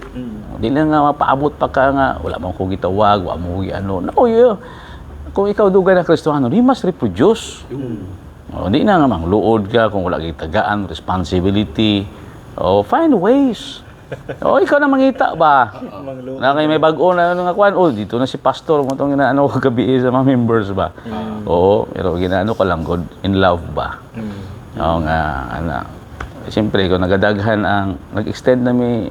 Di lang nga mapaabot pa ka nga, wala mo kong gitawag, wala mo kong ano. No, yeah. Kung ikaw dugay na Kristiyano, you must reproduce. O, di na nga mangluod ka kung wala kang tagaan, responsibility. O, find ways. O, ikaw na mangita ba? Na kayo may bago na ano nga kwan, o, dito na si pastor, mo itong ginaano ko gabi sa mga members ba? Oo, pero ginaano ka lang, God in love ba? Oo nga, ano. Siyempre, kung nagadaghan ang, nag-extend na may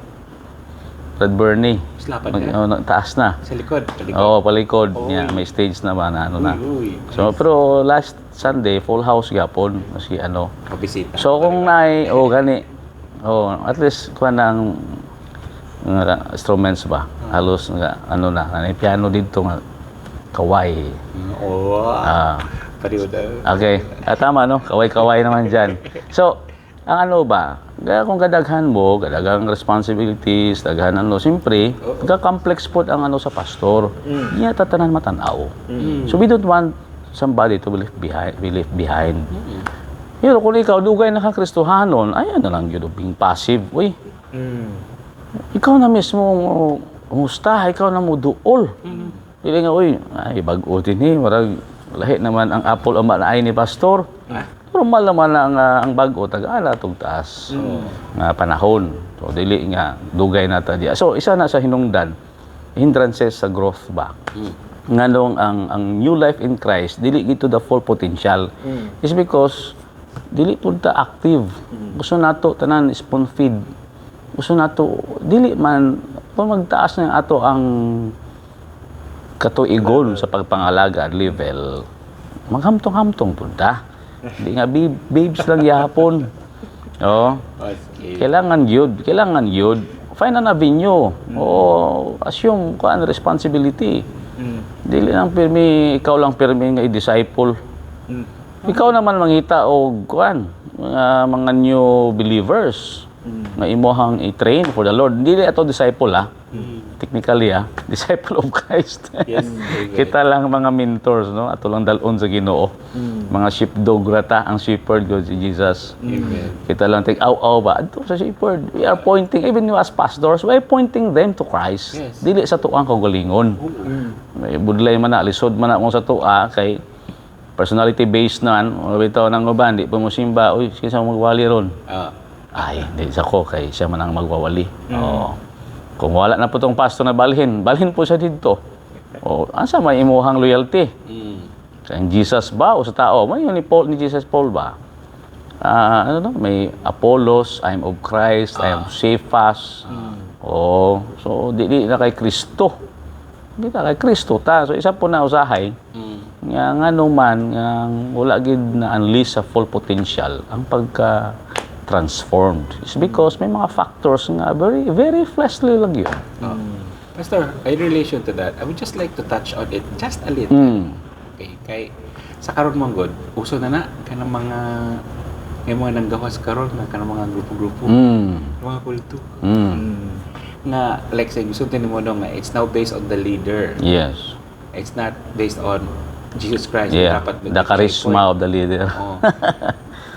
Brad Bernie. Slapan ka? Taas na. Sa likod. Oo, palikod. Yeah, may stage na ba na ano na. Uy. So, pero last Sunday, full house yapon. Kasi ano. Mabisita. So, kung gani. At least, kuha ng instruments ba? Halos, ano na, piano dito nga, kaway. Pariwada. Okay. Tama, no? Kaway-kaway naman dyan. So, ang ano ba? Kung kadaghan mo, kadagang responsibilities, daghan ano, siyempre, complex po ang ano sa pastor. Hindi niya tatanan matanaw. So, we don't want somebody to be left behind. Pero kung ikaw, dugay na kang Kristohanon, ay ano lang yun, being passive. Uy, ikaw na mismo, umusta, ikaw na mo duol. Pili nga, uy, ay, bago din eh, marag, lahi naman ang apple ang manaay ni pastor. Normal naman ang bago, taga-ala itong taas nga panahon. So, dili nga, dugay na ta diya. So, isa na sa hinungdan, hindrances sa growth ba? Nga nung ang new life in Christ, dili gito the full potential. Is because, dili punta active. Gusto nato tanan spoon feed. Gusto nato, dili man, kung magtaas na ato ang katuigon sa pagpangalaga level, maghamtong-hamtong punta. Hindi nga babes lang yapon. Kailangan yun. Find an avenue. Assume kuan responsibility. Dili lang pirmi, ikaw lang pirmi nga i-disciple. Ikaw naman mangita og kuan mga new believers nga imohang i-train for the Lord. Dili ato disciple technically disciple of Christ. Yes. Kita lang mga mentors, no? Ato lang dalon sa Ginoo. Mga sheepdog rata ang shepherd God si Jesus. Amen. Kita lang aw ba adto sa shepherd. We are pointing, even you as pastors, we are pointing them to Christ. Yes. Dili sa tuang kagalingon. May budlay man na, lisod man na mo sa tua kay personality based na bitaw nang uban di pa mo simba, uy kinsa magwali ron. Ay, di sa ko kay siya man ang magwawali. Kung wala na po tong pastor na balhin po siya dito. Asa may imuhang loyalty? Kay Jesus ba o sa tao? May yun ni Jesus Paul ba? May Apollos, I am of Christ, I am Cephas. So di na kay Kristo. Di na kay Kristo ta. So isa po na usahay. Nga naman wala gid na unleash sa full potential ang pagka transformed. It's because may mga factors nga very very fleshly lang yun. Pastor, in relation to that, I would just like to touch on it just a little. Okay, kay sa karon mong God, uso na kanang mga may mga nanggawas karon na kanang mga grupo-grupo, mga kulto. Na like say gusto din mo nga it's now based on the leader. Yes. It's not based on Jesus Christ. Yeah. The charisma of the leader.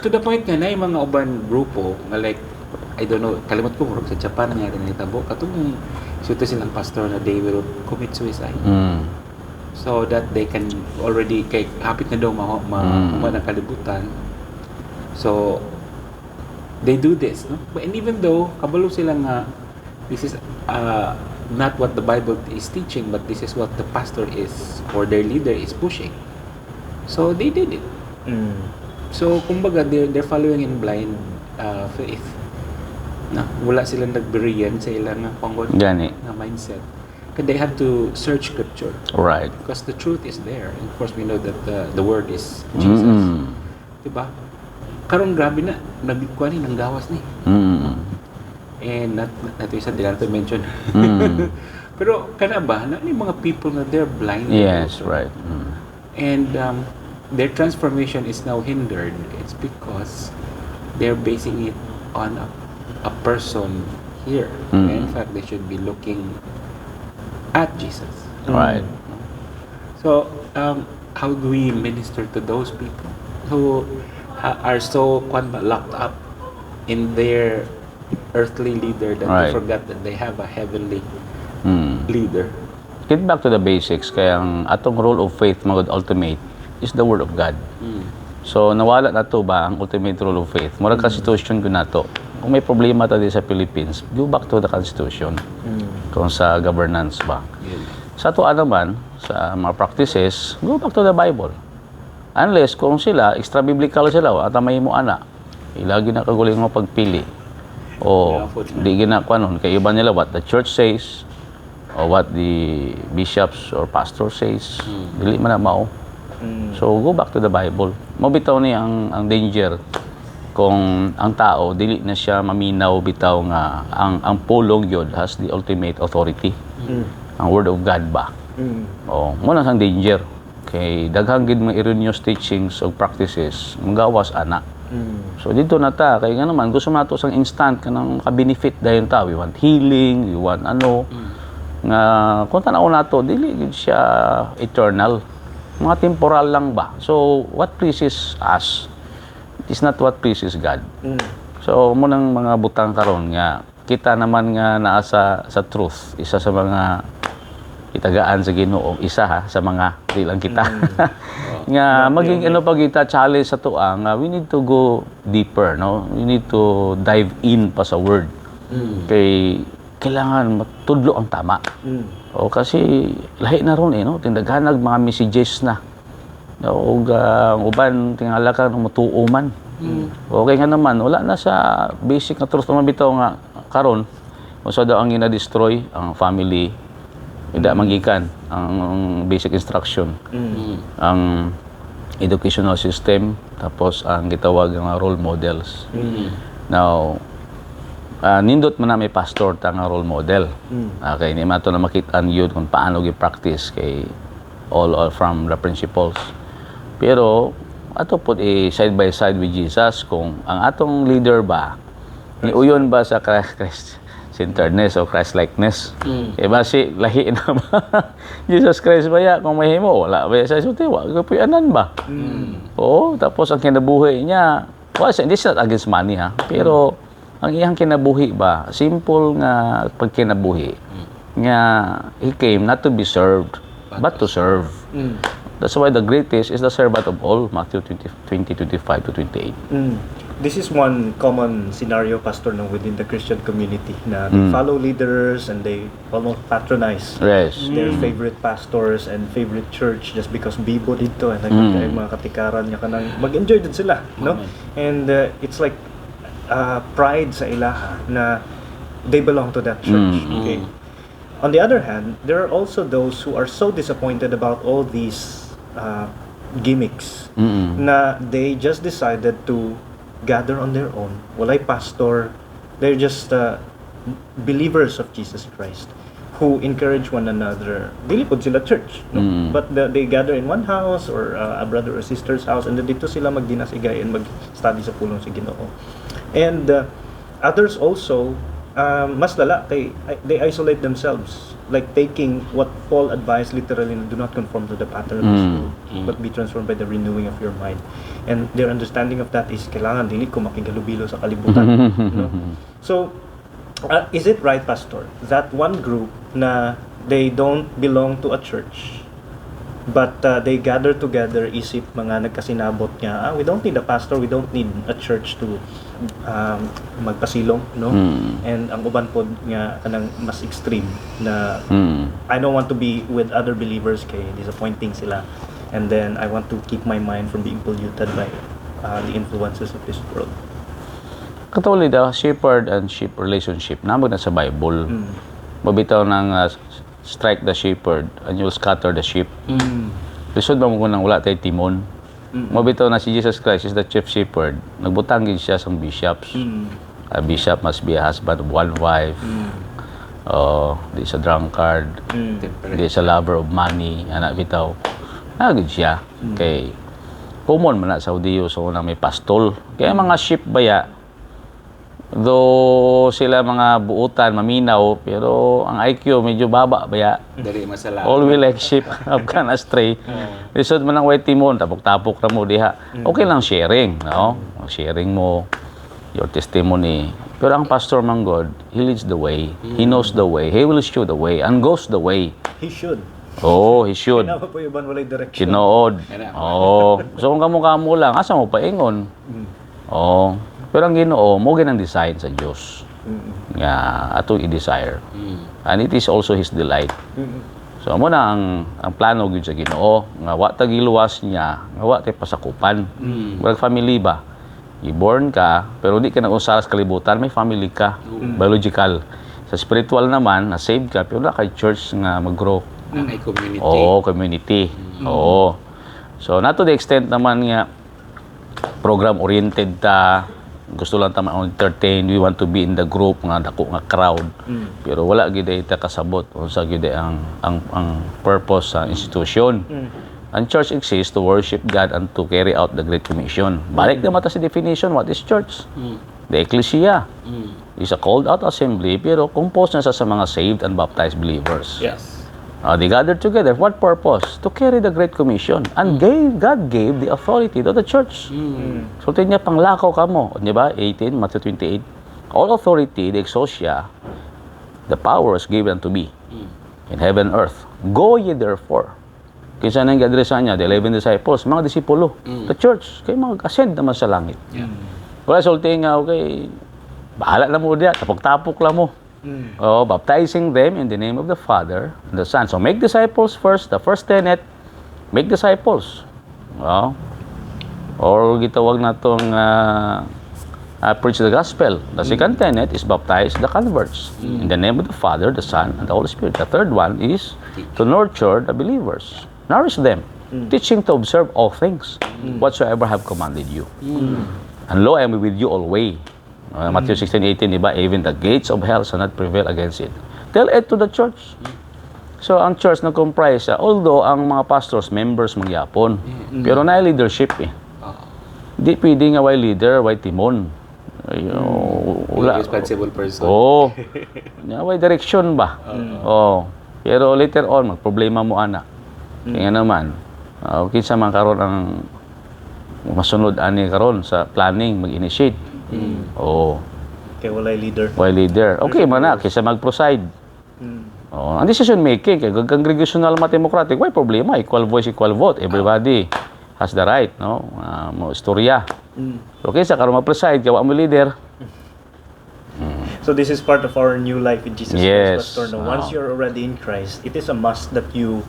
To the point nga na yung mga uban grupo nga like I don't know, kalimot ko murag sa Japan nga rin nitabo katong suto silang pastor na they will commit suicide. So that they can already kay hapit na daw ng kalibutan. So they do this, no? And even though kabalo sila nga this is not what the Bible is teaching, but this is what the pastor is or their leader is pushing. So they did it. So kumbaga they're following in blind faith. Na wala silang nagbiriyan sa ilang panggon na mindset. Because they have to search scripture. Right. Because the truth is there. And of course we know that the word is Jesus. Diba? Karon grabe na nagkuha ni nang gawas ni. And not isa din to mention. Pero kana ba na yung mga people na they're blind? Yes, also. right. And their transformation is now hindered. It's because they're basing it on a person here. In fact, they should be looking at Jesus. Right. So, how do we minister to those people who are so locked up in their earthly leader that Right. they forgot that they have a heavenly Mm. leader? Get back to the basics. Kaya ang atong role of faith, mga ultimate, is the Word of God. So, nawala na to ba ang ultimate role of faith? Murag constitution ko na to. Kung may problema tayo sa Philippines, go back to the constitution. Kung sa governance ba. Sa tuwa naman, sa mga practices, go back to the Bible. Unless kung sila, extra-biblical sila, at may mo ana, ilagi na kaguling mo pagpili. O, di ginakuan, kay iba nila what the church says, or what the bishops or pastor says, dili man na mao. So, go back to the Bible. Mabitaw ni ang danger kung ang tao, dili na siya maminaw bitaw nga ang pulong yun has the ultimate authority. Ang Word of God ba? O, muna ang danger. Kay daghang gid mga erroneous teachings o practices, magawas ana. So dito na ta, kay nga naman gusto nato sang instant kanang ka-benefit dayon ta. We want healing, we want nga kung tanaw nato dili gid siya eternal. Mga temporal lang ba. So what pleases us is not what pleases God. So mo nang mga butang karon nga kita naman nga naa sa truth, isa sa mga itagaan sa Ginoo, isa sa mga di lang kita. Nga maging ano pag kita challenge sa tuang, we need to go deeper, no? We need to dive in pa sa word. Kay kailangan matudlo ang tama. O kasi lahi na ron no? Tindaghanag mga messages na. O uban tingala ka ng matuo man. Okay nga naman, wala na sa basic na truth naman bitaw nga karon. Usa daw ang gina-destroy ang family. Hindi magikan ang basic instruction. Ang educational system, tapos ang gitawag nga role models. Now, nindot man na may pastor ta nga role model. Okay, ni mato na makita-an yun kung paano gi-practice kay all from the principles. Pero ato pud side by side with Jesus kung ang atong leader ba ni uyon ba sa Christ centeredness o Christ-likeness. Iba si lahi na ba? Jesus Christ ba ya? Kung mahimo, wala ba sa sulti? Wala po anan ba? Oo, tapos ang kinabuhi niya, well, this is not against money ha, pero ang iyang kinabuhi ba, simple nga pagkinabuhi, nga he came not to be served, but to serve. That's why the greatest is the servant of all, Matthew 20:25 to 28. This is one common scenario, Pastor, no, within the Christian community na they follow leaders and they almost patronize their favorite pastors and favorite church just because bibo dito and mga katikaran niya kanang mag-enjoy din sila, no? And it's like pride sa ilaha na they belong to that church. Okay. On the other hand, there are also those who are so disappointed about all these gimmicks na they just decided to gather on their own. Walay pastor. They're just believers of Jesus Christ who encourage one another. Dili pod sila church, no? But they gather in one house or a brother or sister's house and dito sila magdinasigay and mag-study sa pulong sa Ginoo. And others also mas lala kay they isolate themselves, like taking what Paul advised literally, do not conform to the pattern of this world, but be transformed by the renewing of your mind. And their understanding of that is kailangan dili ko makigalubilo sa kalibutan. No? So is it right, Pastor, that one group na they don't belong to a church but they gather together isip mga nagkasinabot nga, we don't need a pastor, we don't need a church to magpasilong, no? And ang uban pod nga kanang mas extreme na I don't want to be with other believers kay disappointing sila, and then I want to keep my mind from being polluted by the influences of this world. Katulad the shepherd and sheep relationship namo na sa Bible. Mabitaw nang strike the shepherd and you'll scatter the sheep. Lisod ba mo kung nang wala tayo timon? Mabitaw na si Jesus Christ is the chief shepherd. Nagbutang gid siya sa bishops. A bishop must be a husband of one wife. Di sa drunkard, di sa lover of money, anak bitaw. Good siya. Kay common man na sa Saudiyo, so na may pastol. Kaya mga sheep baya, though sila mga buutan, maminaw, pero ang IQ medyo baba baya. Dari masala. All we like sheep have gone astray. Lisod man ang white timon, tapok-tapok na mo diha. Okay lang sharing, no? Sharing mo your testimony. Pero ang pastor man God, he leads the way. He knows the way. He will show the way and goes the way. He should. He should. Kailangan po iban walay direction. Kinood. So kung kamo lang, asa mo paingon? Pero ang Ginoo mo ginang design sa Dios. Nga ato i-desire. And it is also his delight. So amo na ang plano gyud sa Ginoo nga wa ta giluwas niya, nga wa tay pasakupan. Wag family ba? I-born ka pero di ka na usara sa kalibutan, may family ka. Biological. Sa spiritual naman, na saved ka pero na kay church nga mag-grow. Nanay community. Community. So not to the extent naman nga program-oriented ta, gusto lang ta ma-entertain, we want to be in the group nga dako nga crowd. Pero wala gid ta kasabot unsa gid ang purpose sa institution. Ang church exists to worship God and to carry out the Great Commission. Balik naman ta sa definition, what is church? The ecclesia is a called out assembly pero composed na sa mga saved and baptized believers. Yes. They gathered together. What purpose? To carry the Great Commission. And God gave the authority to the church. So, niya panglakaw ka mo. Di ba? 18, Matthew 28. All authority, the exousia, the power is given to me in heaven and earth. Go ye therefore. Kinsa nang gadresan niya, the 11 disciples, mga disipulo, the church, kay mag-ascend naman sa langit. Wala sulting nga, okay, bahala na mo diya, tapok-tapok lang mo. Baptizing them in the name of the Father and the Son. So make disciples first. The first tenet, make disciples. Or gitawag na itong preach the gospel. The second tenet is baptize the converts in the name of the Father, the Son, and the Holy Spirit. The third one is to nurture the believers. Nourish them. Teaching to observe all things whatsoever have commanded you. And lo, I am with you always. Matthew 16:18, diba? Even the gates of hell shall not prevail against it. Tell it to the church. So, ang church na comprise, although ang mga pastors, members magyapon, pero na leadership Di pwede nga way leader, way timon. Wala. Responsible person. Way direction ba? Pero later on, magproblema mo ana. Kaya naman, kinsa man karon ang masunod ani karon sa planning, mag-initiate. Kaya walay leader. Why leader? Okay man na, kaysa mag-preside. Ang decision making, kaya congregational democratic, why problema? Equal voice, equal vote. Everybody has the right, no? Mo istorya. So kaysa karon mag-preside, kaya wa mo leader. So this is part of our new life in Jesus Yes. Christ, Pastor. No? Once you're already in Christ, it is a must that you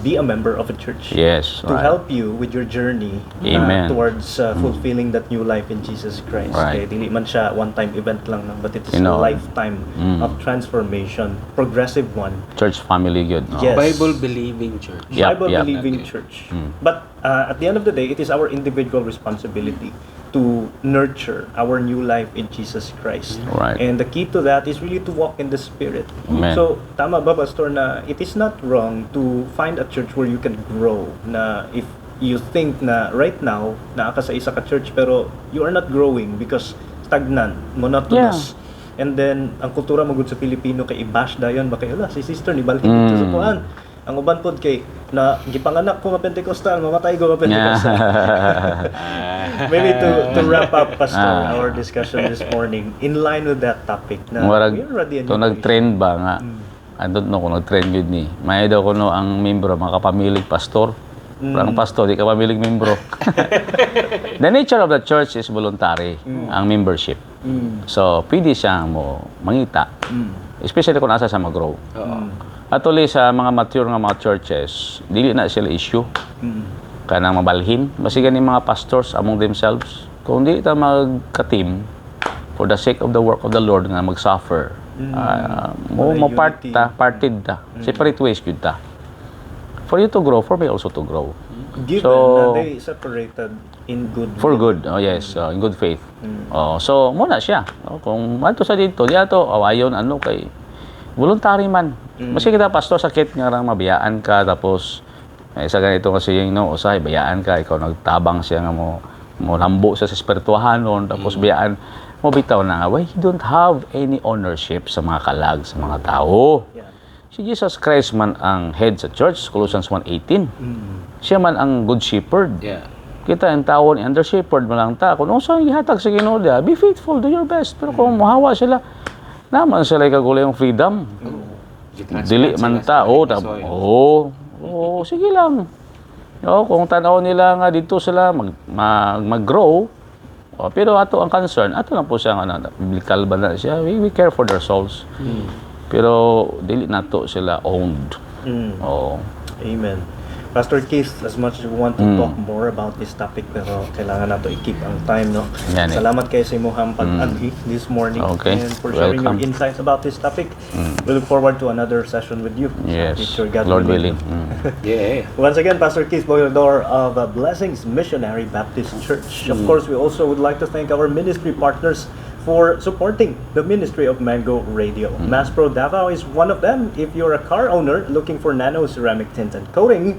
be a member of a church. Yes. To help you with your journey Amen. Towards fulfilling that new life in Jesus Christ. Right. Kaya dili man siya one-time event lang, no? But it is You know, a lifetime of transformation, progressive one. Church family good, no? Yes. Bible-believing church. Yep, Bible-believing Okay. church. But at the end of the day, it is our individual responsibility to nurture our new life in Jesus Christ. Right. And the key to that is really to walk in the Spirit. Amen. So, tama ba, Pastor, na it is not wrong to find a church where you can grow, na if you think na right now, naa ka sa isa ka church, pero you are not growing because stagnant, monotonous. And then, ang kultura mo gud sa Pilipino kay i-bash dayon ba kay, si sister ni balik dito sa kuan. Ang uban pod kay na gipanganak ko nga Pentecostal, mamatay ko nga Pentecostal. Maybe to wrap up, Pastor, our discussion this morning in line with that topic na we are already a new nag-trend ba nga? I don't know kung nag-trend yun ni. May daw kuno ang membro mga kapamilig pastor. Ang pastor di kapamilig membro. The nature of the church is voluntary, ang membership. So, pwede siyang mo mangita. Especially kung nasa sa mag-grow. Atuloy sa mga mature nga mga churches, dili na sila issue. Kanang mabalhin. Basigan yung mga pastors among themselves. Kung di ta magka-team for the sake of the work of the Lord nga mag-suffer, mo parted ta. Separate ways yun ta. For you to grow, for me also to grow. Given na they separated in good For will. good, yes, in good faith. So, muna siya. Kung ato sa dito, di ato, awayon, kay voluntary man. Maski kita pastor sakit nga rang mabiyaan ka tapos sa ganito kasi yung usay bayaan ka ikaw nagtabang siya nga mo lambo sa espirituhanon tapos biyaan mo bitaw na nga, why you don't have any ownership sa mga kalag sa mga tao. Yeah. Si Jesus Christ man ang head sa church, Colossians 1:18. Siya man ang good shepherd. Yeah. Kita ang tao ni under shepherd mo lang ta. Kung saan ihatag sa Ginoo dia, be faithful, do your best. Pero kung mahawa sila, naman sila kagulay yung freedom. Dili man ta, sige lang. Kung tanaw nila nga dito sila mag-grow, pero ato ang concern, ato lang po siya nga biblical ba na siya, we care for their souls. Pero dili nato sila owned. Amen. Pastor Keith, as much as we want to talk more about this topic, pero kailangan nato i-keep ang time, no? Yan, Salamat kayo sa imong pag-agi this morning Okay. and for sharing Welcome. your insights about this topic. We look forward to another session with you. Yes, Future, God Lord willing. Yeah. Once again, Pastor Keith Boyodor of Blessings Missionary Baptist Church. Of course, we also would like to thank our ministry partners for supporting the ministry of Mango Radio. Mass Pro Davao is one of them. If you're a car owner looking for nano ceramic tint and coating,